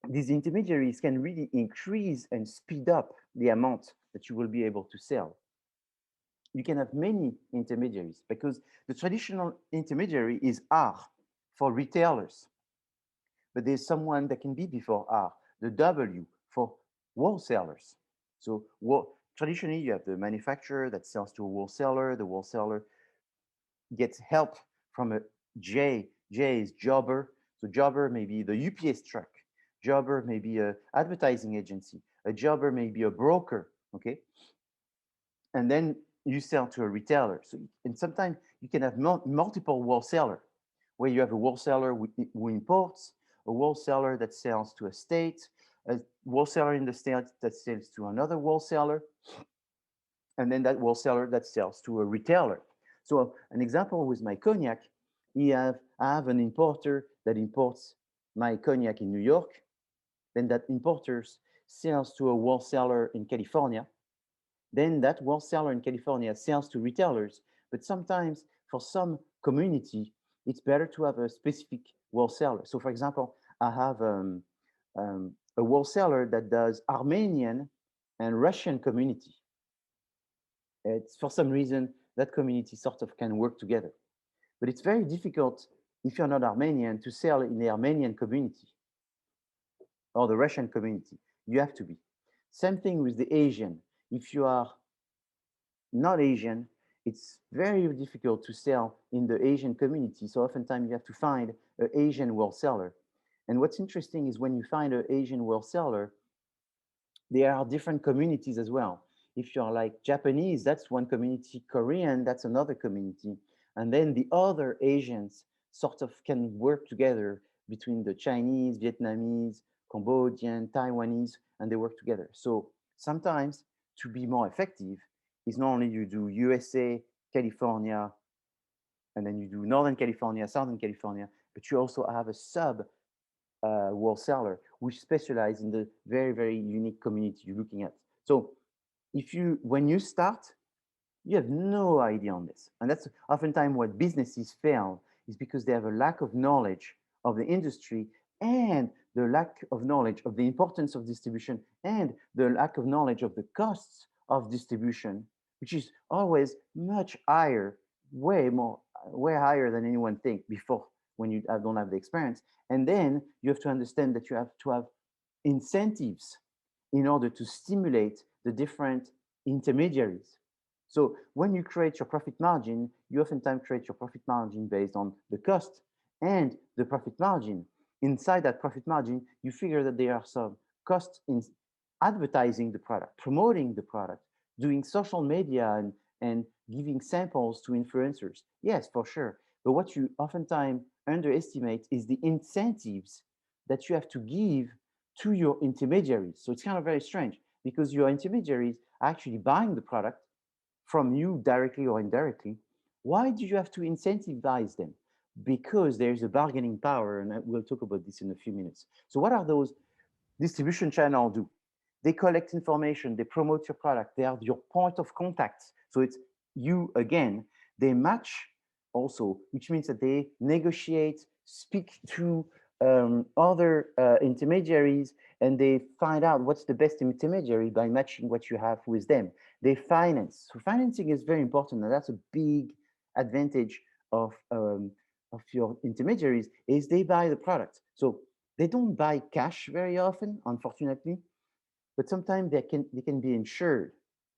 these intermediaries can really increase and speed up the amount that you will be able to sell. You can have many intermediaries because the traditional intermediary is R for retailers, but there's someone that can be before R, the W for wholesalers. So traditionally, you have the manufacturer that sells to a wholesaler. The wholesaler gets help from a J. J is jobber. So jobber may be the UPS truck. Jobber may be an advertising agency. A jobber may be a broker. Okay, and then you sell to a retailer. So, and sometimes you can have multiple wholesaler, where you have a wholesaler who imports, a wholesaler that sells to a state, a wholesaler in the state that sells to another wholesaler, and then that wholesaler that sells to a retailer. So an example with my cognac, I have an importer that imports my cognac in New York, then that importer sells to a wholesaler in California, then that wholesaler in California sells to retailers. But sometimes for some community, it's better to have a specific wholesaler. So for example, I have a wholesaler that does Armenian and Russian community. It's for some reason that community sort of can work together. But it's very difficult if you're not Armenian to sell in the Armenian community or the Russian community. You have to be. Same thing with the Asian. If you are not Asian, it's very difficult to sell in the Asian community. So oftentimes you have to find an Asian wholesaler. And what's interesting is when you find an Asian wholesaler, there are different communities as well. If you're like Japanese, that's one community. Korean, that's another community. And then the other Asians sort of can work together between the Chinese, Vietnamese, Cambodian, Taiwanese, and they work together. So sometimes to be more effective is not only you do USA, California, and then you do Northern California, Southern California, but you also have a sub wholesaler which specialize in the very, very unique community you're looking at. So when you start, you have no idea on this. And that's oftentimes what businesses fail is because they have a lack of knowledge of the industry and the lack of knowledge of the importance of distribution and the lack of knowledge of the costs of distribution, which is always much higher, way higher than anyone think before when you don't have the experience. And then you have to understand that you have to have incentives in order to stimulate the different intermediaries. So when you create your profit margin, you oftentimes create your profit margin based on the cost and the profit margin. Inside that profit margin, you figure that there are some costs in advertising the product, promoting the product, doing social media and giving samples to influencers. Yes, for sure. But what you oftentimes underestimate is the incentives that you have to give to your intermediaries. So it's kind of very strange because your intermediaries are actually buying the product from you directly or indirectly. Why do you have to incentivize them? Because there's a bargaining power, and we'll talk about this in a few minutes. So what are those distribution channels do? They collect information, they promote your product, they are your point of contact. So it's you again. They match also, which means that they negotiate, speak to other intermediaries, and they find out what's the best intermediary by matching what you have with them. They finance. So financing is very important, and that's a big advantage of your intermediaries is they buy the product. So they don't buy cash very often, unfortunately, but sometimes they can be insured.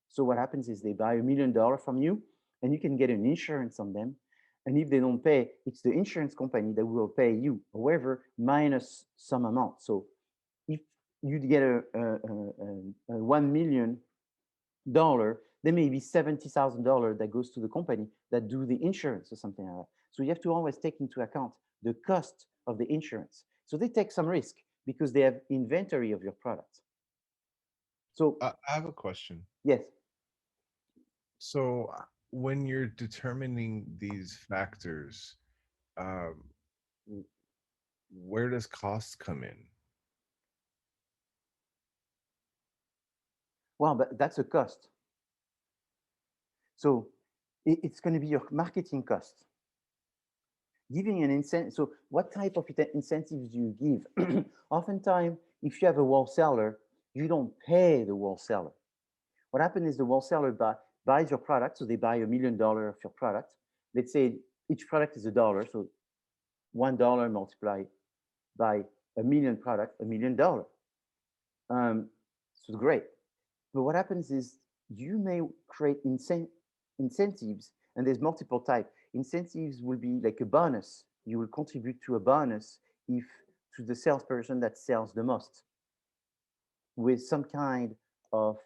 So what happens is they buy $1 million from you, and you can get an insurance on them. And if they don't pay, it's the insurance company that will pay you, however, minus some amount. So if you get a $1 million, there may be $70,000 that goes to the company that do the insurance or something like that. So you have to always take into account the cost of the insurance. So they take some risk because they have inventory of your product. So I have a question. yes, So when you're determining these factors, um, w- where does cost come in? Well, but that's a cost. So it's going to be your marketing cost. Giving an incentive. So what type of incentives do you give? Oftentimes, if you have a wholesaler, you don't pay the wholesaler. What happens is the wholesaler buys your product. So they buy $1 million of your product. Let's say each product is $1. So $1 multiplied by a million product, $1 million. So great. But what happens is you may create incentives, and there's multiple types. Incentives will be like a bonus. You will contribute to a bonus if to the salesperson that sells the most with some kind of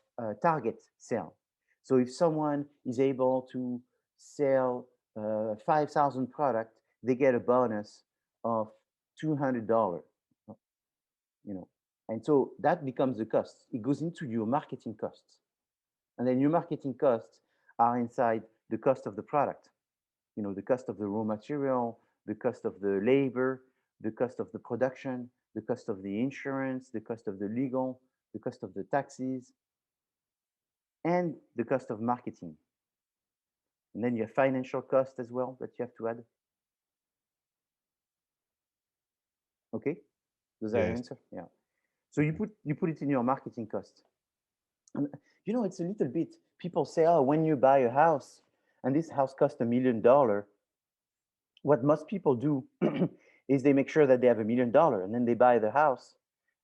target sale. So if someone is able to sell 5,000 product, they get a bonus of $200, you know. And so that becomes the cost. It goes into your marketing costs. And then your marketing costs are inside the cost of the product, the cost of the raw material, the cost of the labor, the cost of the production, the cost of the insurance, the cost of the legal, the cost of the taxes, and the cost of marketing. And then you have financial cost as well that you have to add. Okay? Does that Yes. answer? Yeah. So you put it in your marketing cost. And it's a little bit, people say, oh, when you buy a house and this house costs $1 million, what most people do is they make sure that they have $1 million and then they buy the house.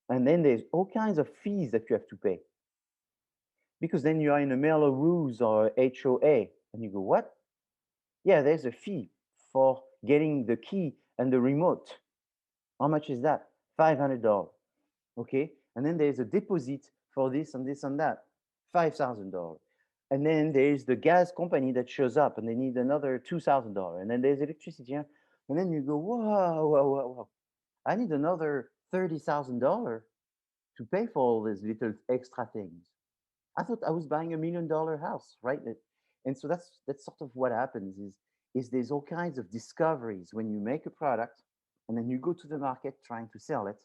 And then there's all kinds of fees that you have to pay because then you are in a Merlot Rules or HOA. And you go, what? Yeah, there's a fee for getting the key and the remote. How much is that? $500. Okay. And then there's a deposit for this and this and that, $5,000. And then there's the gas company that shows up and they need another $2,000. And then there's electricity. And then you go, whoa, whoa, whoa, whoa. I need another $30,000 to pay for all these little extra things. I thought I was buying $1 million house, right? And so that's sort of what happens is there's all kinds of discoveries when you make a product and then you go to the market trying to sell it.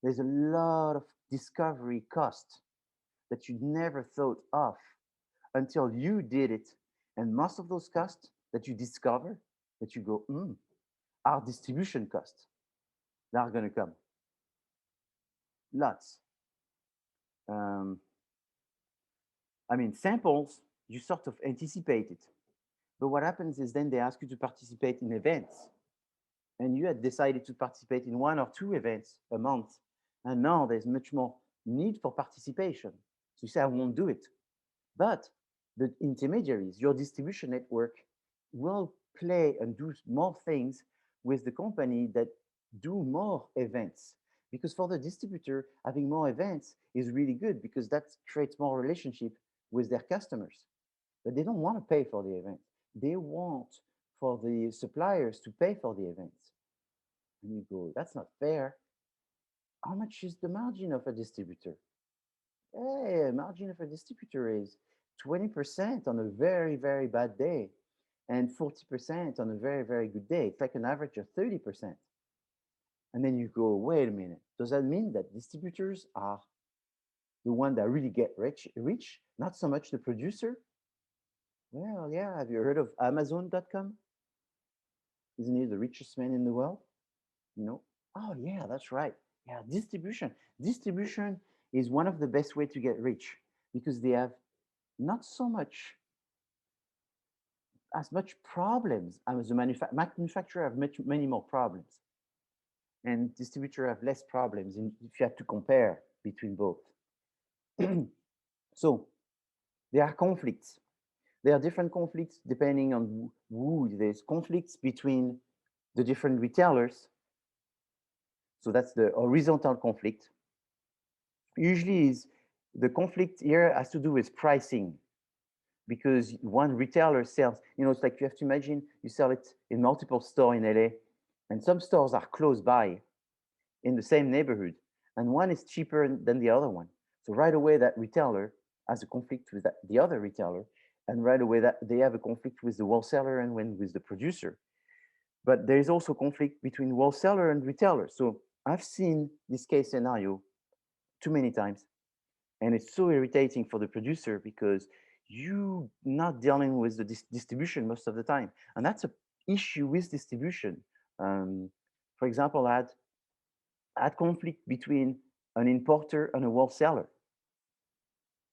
There's a lot of discovery cost that you never thought of until you did it. And most of those costs that you discover, that you go, are distribution costs that are going to come. Lots. Um, I mean, samples, you sort of anticipate it. But what happens is then they ask you to participate in events. And you had decided to participate in 1 or 2 events a month. And now there's much more need for participation. So you say, I won't do it. But the intermediaries, your distribution network, will play and do more things with the company that do more events. Because for the distributor, having more events is really good because that creates more relationship with their customers. But they don't want to pay for the events. They want for the suppliers to pay for the events. And you go, that's not fair. How much is the margin of a distributor? Hey, margin of a distributor is 20% on a very, very bad day and 40% on a very, very good day. It's like an average of 30%. And then you go, wait a minute. Does that mean that distributors are the one that really get rich, not so much the producer? Well, yeah. Have you heard of Amazon.com? Isn't he the richest man in the world? You know? Oh, yeah, that's right. Yeah, distribution. Distribution is one of the best way to get rich because they have not so much as much problems as a manufacturer have many more problems and distributor have less problems if you have to compare between both. So there are conflicts. There are different conflicts depending on who. There's conflicts between the different retailers. So that's the horizontal conflict. Usually is the conflict here has to do with pricing because one retailer sells, it's like you have to imagine you sell it in multiple stores in LA and some stores are close by in the same neighborhood and one is cheaper than the other one. So right away that retailer has a conflict with the other retailer and right away that they have a conflict with the wholesaler and when with the producer. But there is also conflict between wholesaler and retailer. So I've seen this case scenario too many times, and it's so irritating for the producer because you not dealing with the distribution most of the time, and that's a issue with distribution. Um, for example, I had conflict between an importer and a wholesaler.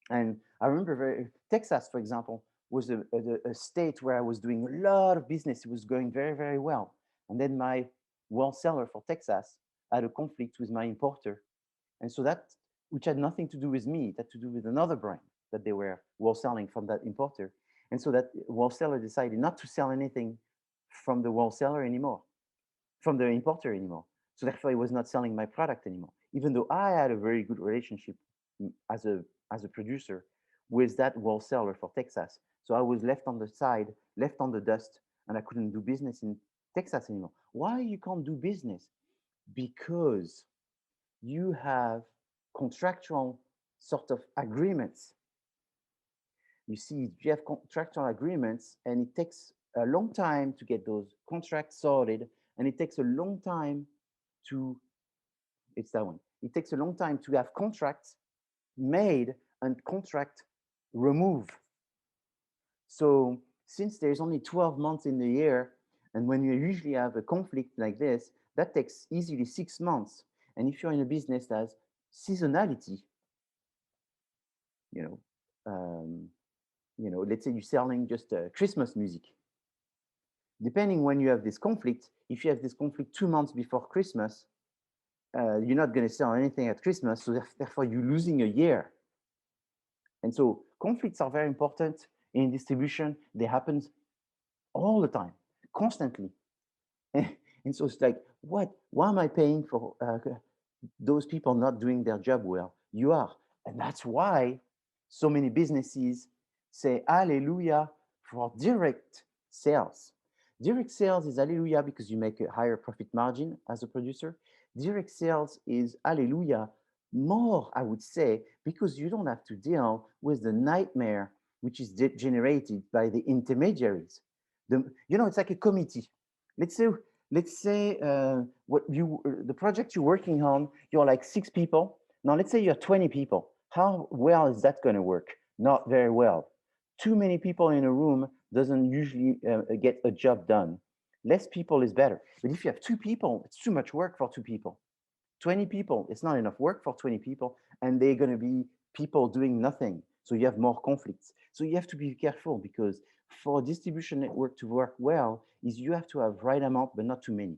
And I remember Texas, for example, was a state where I was doing a lot of business. It was going very, very well. And then my wholesaler for Texas had a conflict with my importer. And so that, which had nothing to do with me, it had to do with another brand that they were wholesaling from that importer. And so that wholesaler decided not to sell anything from the wholesaler anymore, from the importer anymore. So therefore, he was not selling my product anymore, even though I had a very good relationship as a producer with that wholesaler for Texas. So I was left on the side, left on the dust, and I couldn't do business in Texas anymore. Why you can't do business? Because you have contractual sort of agreements. You see, you have contractual agreements, and it takes a long time to get those contracts sorted, and it takes a long time to, it's that one. It takes a long time to have contracts made and contract removed. So since there's only 12 months in the year, and when you usually have a conflict like this, that takes easily 6 months. And if you're in a business that has seasonality, you know, let's say you're selling just Christmas music. Depending when you have this conflict, if you have this conflict 2 months before Christmas, you're not going to sell anything at Christmas, so therefore you're losing a year. And so conflicts are very important in distribution. They happen all the time, constantly. And so it's like, why am I paying for those people not doing their job well? You are. And that's why so many businesses say hallelujah for direct sales. Direct sales is hallelujah because you make a higher profit margin as a producer. Direct sales is hallelujah more, I would say, because you don't have to deal with the nightmare which is generated by the intermediaries. It's like a committee. Let's say the project you're working on, you're like 6 people. Now let's say you're 20 people. How well is that going to work? Not very well. Too many people in a room doesn't usually get a job done. Less people is better. But if you have 2 people, it's too much work for 2 people. 20 people, it's not enough work for 20 people, and they're going to be people doing nothing. So you have more conflicts. So you have to be careful because for a distribution network to work well is you have to have right amount, but not too many.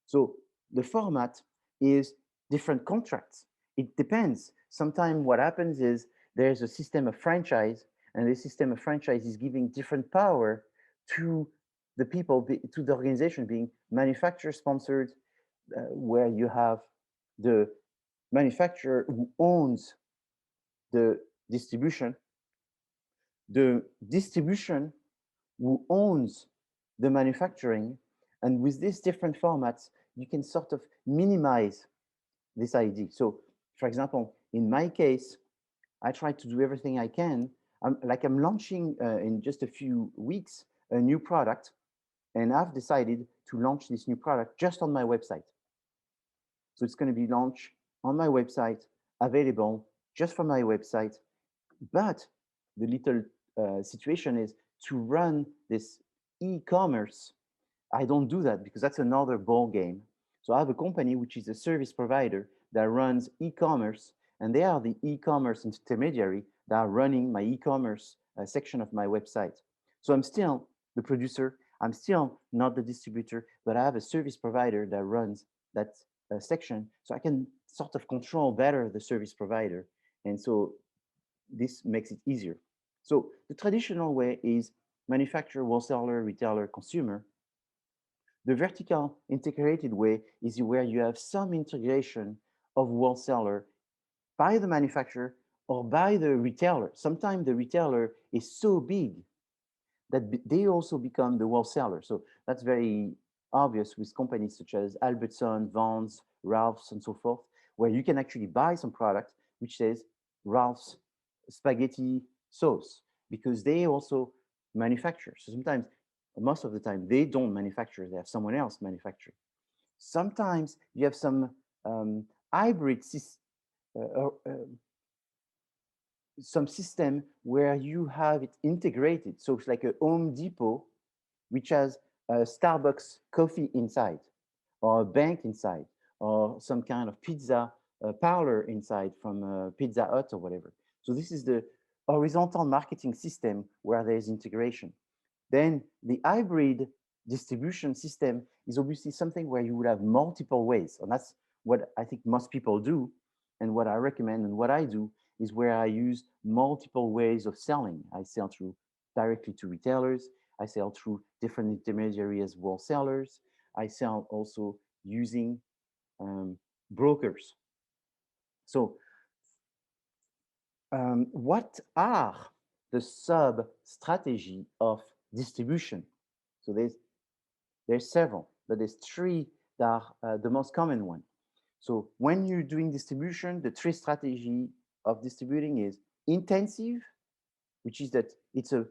So the format is different contracts. It depends. Sometimes what happens is there's a system of franchise, and this system of franchise is giving different power to the people, to the organization being manufacturer sponsored, where you have the manufacturer who owns the distribution, the distribution who owns the manufacturing. And with these different formats, you can sort of minimize this idea. So for example, in my case, I try to do everything I can. I'm launching in just a few weeks a new product, and I've decided to launch this new product just on my website. So it's going to be launched on my website, available just from my website. But the little situation is to run this e-commerce. I don't do that because that's another ball game. So I have a company which is a service provider that runs e-commerce, and they are the e-commerce intermediary that are running my e-commerce section of my website. So I'm still the producer. I'm still not the distributor, but I have a service provider that runs that section, so I can sort of control better the service provider. And so this makes it easier. So the traditional way is manufacturer, wholesaler, retailer, consumer. The vertical integrated way is where you have some integration of wholesaler by the manufacturer or by the retailer. Sometimes the retailer is so big that they also become the wholesaler. So that's very obvious with companies such as Albertson, Vons, Ralph's, and so forth, where you can actually buy some product which says Ralph's spaghetti sauce. because they also manufacture. So sometimes, most of the time, they don't manufacture, they have someone else manufacture. Sometimes you have some hybrid some system where you have it integrated. So it's like a Home Depot, which has a Starbucks coffee inside, or a bank inside, or some kind of pizza parlor inside from Pizza Hut or whatever. So this is the horizontal marketing system where there's integration. Then the hybrid distribution system is obviously something where you would have multiple ways. And that's what I think most people do. And what I recommend and what I do is where I use multiple ways of selling. I sell through directly to retailers. I sell through different intermediaries as wholesalers. I sell also using brokers. So what are the sub-strategy of distribution? So there's several, but there's three that are the most common one. So when you're doing distribution, the three strategy of distributing is intensive, which is that it's a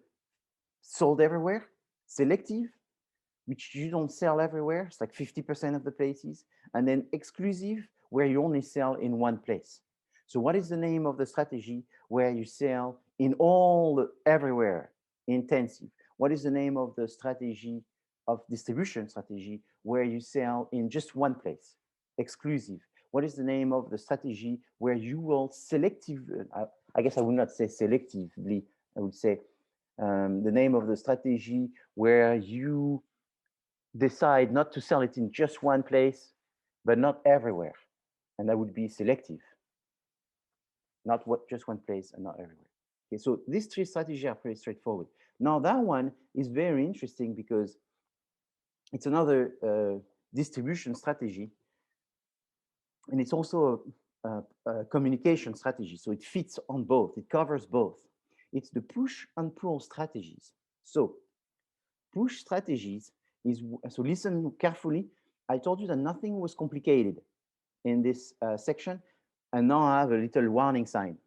sold everywhere, selective, which you don't sell everywhere, it's like 50% of the places, and then exclusive, where you only sell in one place. So what is the name of the strategy where you sell in all, everywhere, intensive? What is the name of the strategy of distribution strategy where you sell in just one place, exclusive? What is the name of the strategy where you will selective, I guess I would not say selectively, I would say the name of the strategy where you decide not to sell it in just one place, but not everywhere. And that would be selective, not what just one place and not everywhere. Okay, so these three strategies are pretty straightforward. Now that one is very interesting because it's another distribution strategy, and it's also a communication strategy. So it fits on both, it covers both. It's the push and pull strategies. So push strategies is, so listen carefully. I told you that nothing was complicated in this section, and now I have a little warning sign.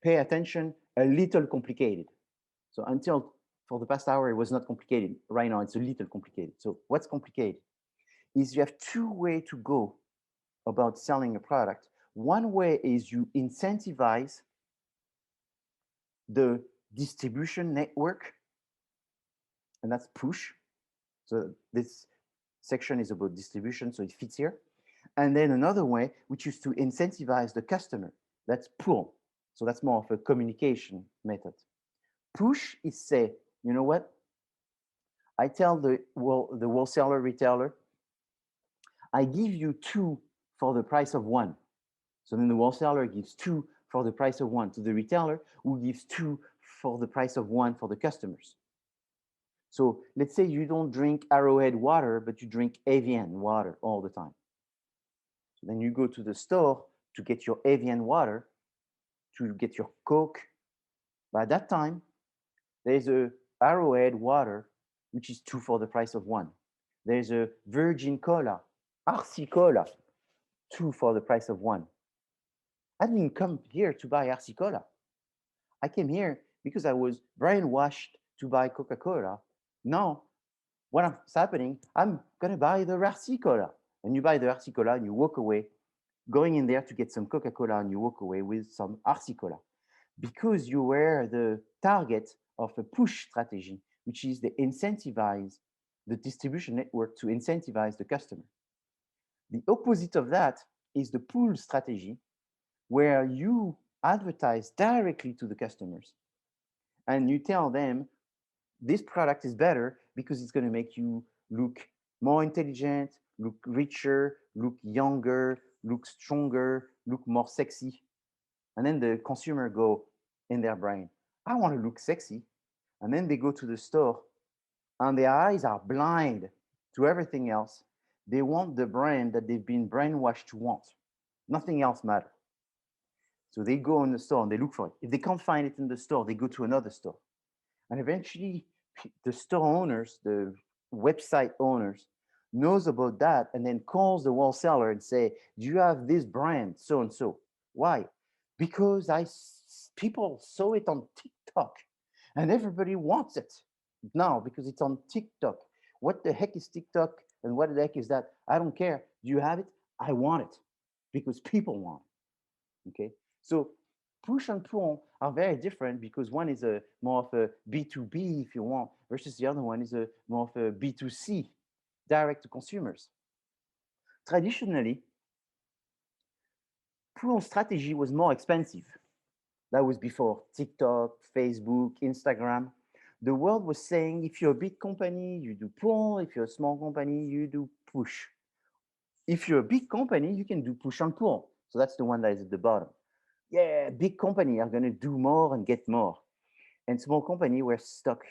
Pay attention, a little complicated. So until for the past hour, it was not complicated. Right now, it's a little complicated. So what's complicated is you have two ways to go about selling a product. One way is you incentivize the distribution network, and that's push. So this section is about distribution, so it fits here. And then another way, which is to incentivize the customer, that's pull. So that's more of a communication method. Push is say, you know what? I tell the wholesaler, retailer, I give you two for the price of one. So then the wholesaler gives two for the price of one to the retailer, who gives two for the price of one for the customers. So let's say you don't drink Arrowhead water, but you drink Evian water all the time. So then you go to the store to get your Evian water, to get your Coke. By that time, there's a Arrowhead water, which is two for the price of one. There's a Virgin Cola, RC Cola, two for the price of one. I didn't come here to buy RC Cola. I came here because I was brainwashed to buy Coca-Cola. Now, what's happening, I'm going to buy the RC Cola. And you buy the RC Cola and you walk away, going in there to get some Coca-Cola, and you walk away with some RC Cola. Because you were the target of a push strategy, which is to incentivize the distribution network to incentivize the customer. The opposite of that is the pull strategy, where you advertise directly to the customers and you tell them this product is better because it's going to make you look more intelligent, look richer, look younger, look stronger, look more sexy. And then the consumer go in their brain, I want to look sexy. And then they go to the store and their eyes are blind to everything else. They want the brand that they've been brainwashed to want. Nothing else matters. So they go in the store and they look for it. If they can't find it in the store, they go to another store. And eventually the store owners, the website owners, knows about that and then calls the wholesaler and say, do you have this brand, so and so? Why? Because people saw it on TikTok and everybody wants it now because it's on TikTok. What the heck is TikTok and what the heck is that? I don't care. Do you have it? I want it because people want it. Okay. So push and pull are very different because one is a more of a B2B, if you want, versus the other one is a more of a B2C, direct to consumers. Traditionally, pull strategy was more expensive. That was before TikTok, Facebook, Instagram. The world was saying if you're a big company, you do pull. If you're a small company, you do push. If you're a big company, you can do push and pull. So that's the one that is at the bottom. Yeah, big company are going to do more and get more. And small company were stuck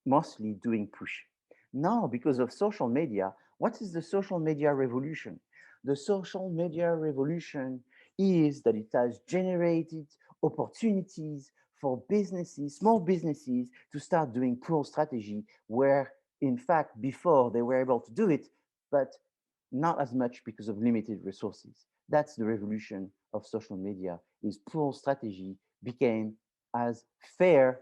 mostly doing push. Now, because of social media, what is the social media revolution? The social media revolution is that it has generated opportunities for businesses, small businesses, to start doing pull strategy, where in fact before they were able to do it, but not as much because of limited resources. That's the revolution of social media, is pull strategy became as fair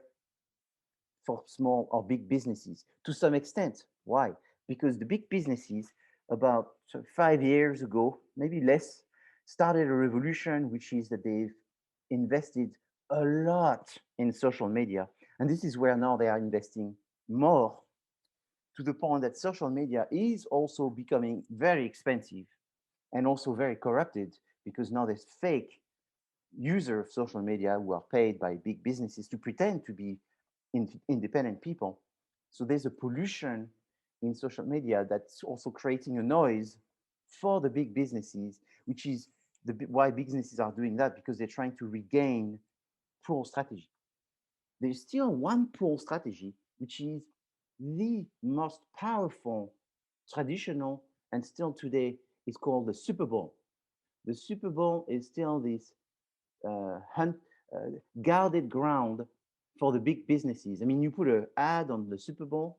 for small or big businesses to some extent. Why? Because the big businesses, about 5 years ago, maybe less, started a revolution, which is that they've invested a lot in social media. And this is where now they are investing more, to the point that social media is also becoming very expensive and also very corrupted, because now there's fake users of social media who are paid by big businesses to pretend to be independent people. So there's a pollution in social media that's also creating a noise for the big businesses, which is why businesses are doing that, because they're trying to regain pull strategy. There's still one pull strategy, which is the most powerful, traditional, and still today is called the Super Bowl. The Super Bowl is still this hunt, guarded ground for the big businesses. I mean, you put an ad on the Super Bowl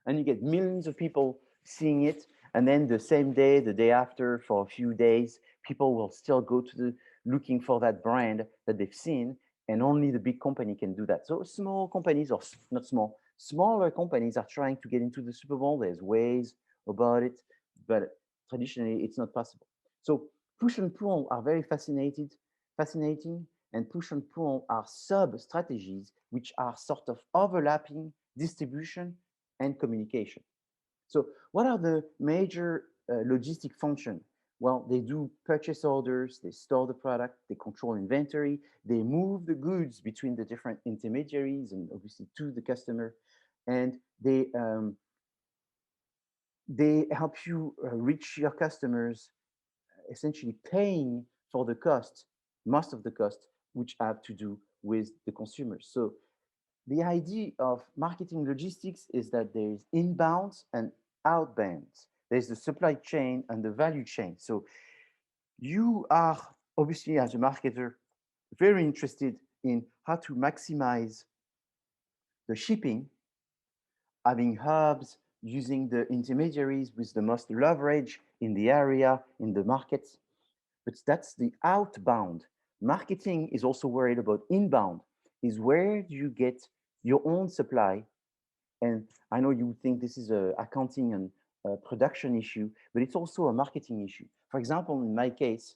and you get millions of people seeing it. And then the same day, the day after, for a few days, people will still go to the looking for that brand that they've seen. And only the big company can do that. So small companies, or not small, smaller companies are trying to get into the Super Bowl. There's ways about it, but traditionally it's not possible. So push and pull are very fascinating, and push and pull are sub strategies which are sort of overlapping distribution and communication. So what are the major logistic function? Well, they do purchase orders, they store the product, they control inventory, they move the goods between the different intermediaries and obviously to the customer, and they help you reach your customers, essentially paying for the cost, most of the cost, which have to do with the consumers. So the idea of marketing logistics is that there is inbounds and outbounds. There's the supply chain and the value chain. So you are obviously, as a marketer, very interested in how to maximize the shipping, having hubs, using the intermediaries with the most leverage in the area, in the markets. But that's the outbound. Marketing is also worried about inbound, is where do you get your own supply. And I know you think this is a accounting and a production issue, but it's also a marketing issue. For example, in my case,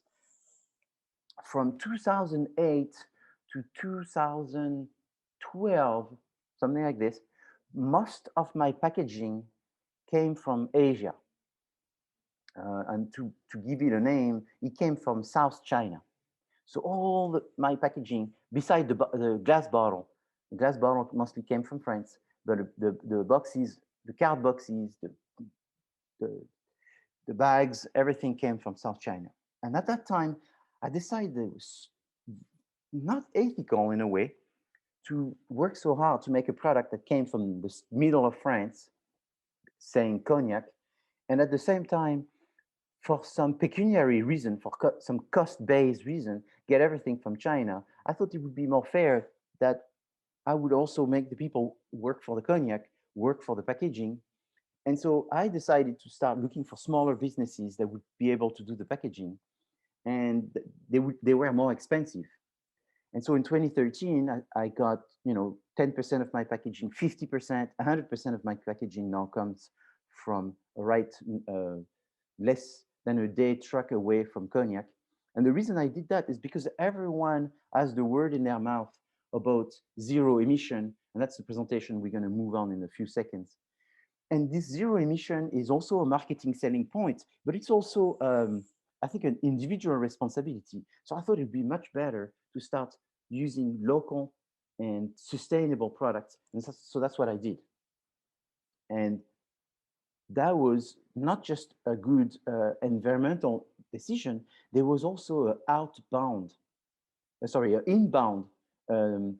from 2008 to 2012, something like this, most of my packaging came from Asia. And to give it a name, it came from South China. So all my packaging, beside the glass bottle mostly came from France, but the boxes, the card boxes, the, the bags, everything came from South China. And at that time, I decided it was not ethical in a way to work so hard to make a product that came from the middle of France, saying cognac, and at the same time, for some pecuniary reason, for some cost-based reason, get everything from China. I thought it would be more fair that I would also make the people work for the cognac, work for the packaging. And so I decided to start looking for smaller businesses that would be able to do the packaging, and they were more expensive. And so in 2013, I got, 10% of my packaging, 50%, 100% of my packaging now comes from right less than a day truck away from Cognac. And the reason I did that is because everyone has the word in their mouth about zero emission. And that's the presentation we're going to move on in a few seconds. And this zero emission is also a marketing selling point, but it's also, I think, an individual responsibility. So I thought it'd be much better to start using local and sustainable products. And so that's what I did. And that was not just a good environmental decision, there was also an inbound um,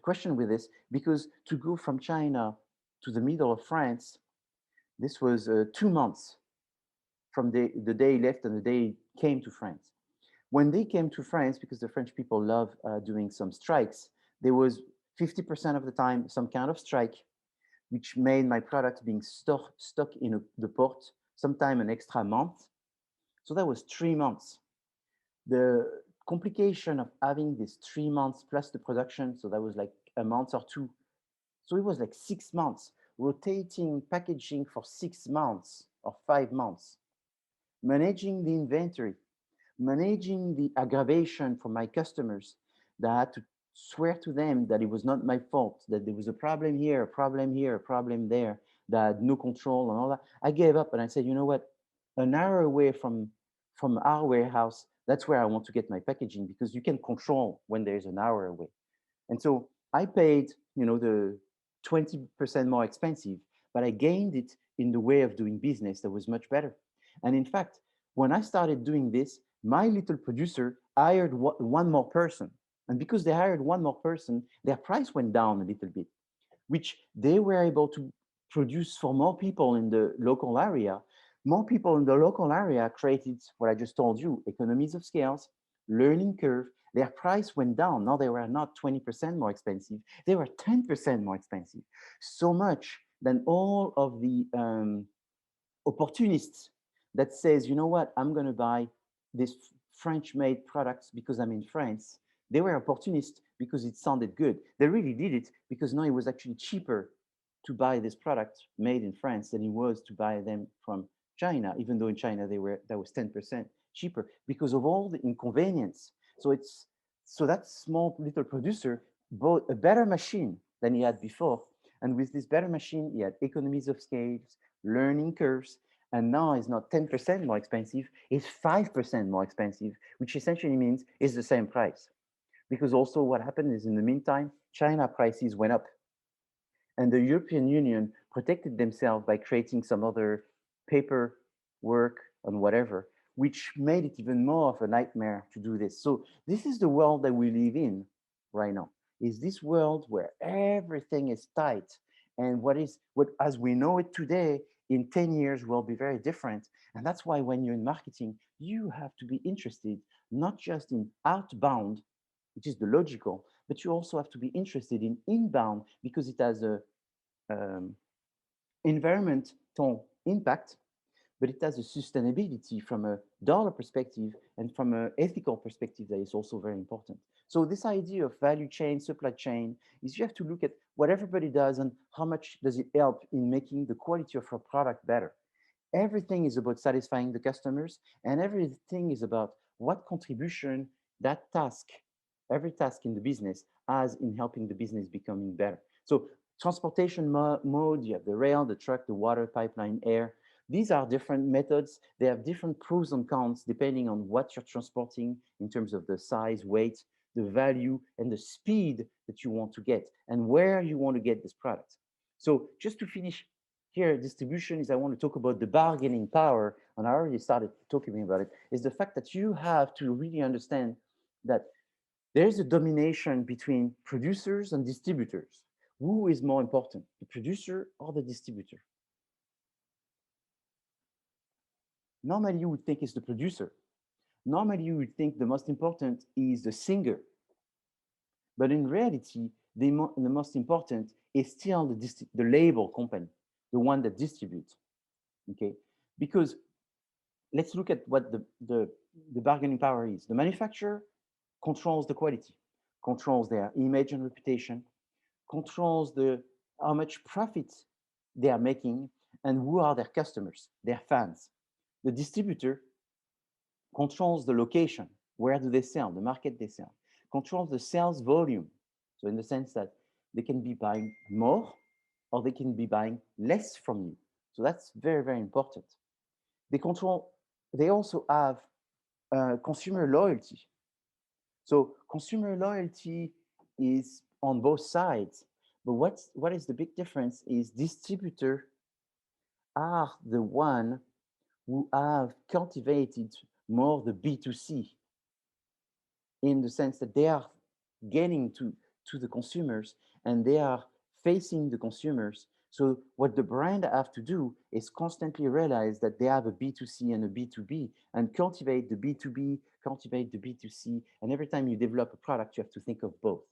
question with this, because to go from China to the middle of France, this was 2 months from the day he left and the day he came to France. When they came to France, because the French people love doing some strikes, there was 50% of the time some kind of strike, which made my product being stuck in the port, sometime an extra month. So that was 3 months. The complication of having this 3 months plus the production, so that was like a month or two. So it was like 6 months, rotating packaging for 6 months or 5 months, managing the inventory, managing the aggravation for my customers that I had to swear to them that it was not my fault, that there was a problem here, a problem here, a problem there, that I had no control and all that. I gave up and I said, you know what? An hour away from our warehouse, that's where I want to get my packaging, because you can control when there's an hour away. And so I paid, the 20% more expensive, but I gained it in the way of doing business that was much better. And in fact, when I started doing this, my little producer hired one more person. And because they hired one more person, their price went down a little bit, which they were able to produce for more people in the local area. More people in the local area created what I just told you, economies of scales, learning curve. Their price went down. Now they were not 20% more expensive, they were 10% more expensive. So much than all of the opportunists that says, you know what, I'm going to buy this French-made products because I'm in France. They were opportunists because it sounded good. They really did it because now it was actually cheaper to buy this product made in France than it was to buy them from China, even though in China that was 10% cheaper because of all the inconvenience. So that small little producer bought a better machine than he had before. And with this better machine, he had economies of scales, learning curves, and now it's not 10% more expensive, it's 5% more expensive, which essentially means it's the same price. Because also what happened is in the meantime, China prices went up. And the European Union protected themselves by creating some other paperwork and whatever, which made it even more of a nightmare to do this. So this is the world that we live in right now. Is this world where everything is tight, and what as we know it today in 10 years will be very different. And that's why when you're in marketing, you have to be interested not just in outbound, which is the logical, but you also have to be interested in inbound because it has a um, environmental impact, but it has a sustainability from a dollar perspective and from an ethical perspective that is also very important. So this idea of value chain, supply chain, is you have to look at what everybody does and how much does it help in making the quality of your product better. Everything is about satisfying the customers, and everything is about what contribution that task, every task in the business, has in helping the business becoming better. So transportation mode, you have the rail, the truck, the water, pipeline, air. These are different methods. They have different pros and cons depending on what you're transporting in terms of the size, weight, the value, and the speed that you want to get, and where you want to get this product. So just to finish here, distribution is I want to talk about the bargaining power, and I already started talking about it, is the fact that you have to really understand that there's a domination between producers and distributors. Who is more important, the producer or the distributor? Normally, you would think it's the producer. Normally, you would think the most important is the singer. But in reality, the most important is still the label company, the one that distributes. Okay, because let's look at what the bargaining power is. The manufacturer controls the quality. controls their image and reputation, controls how much profit they are making, and who are their customers, their fans. The distributor controls the location, where do they sell, the market they sell, controls the sales volume. So in the sense that they can be buying more or they can be buying less from you. So that's very, very important. They also have consumer loyalty. So consumer loyalty is on both sides. But what is the big difference is distributors are the one who have cultivated more the B2C, in the sense that they are getting to the consumers and they are facing the consumers. So what the brand have to do is constantly realize that they have a B2C and a B2B, and cultivate the B2B, cultivate the B2C. And every time you develop a product, you have to think of both.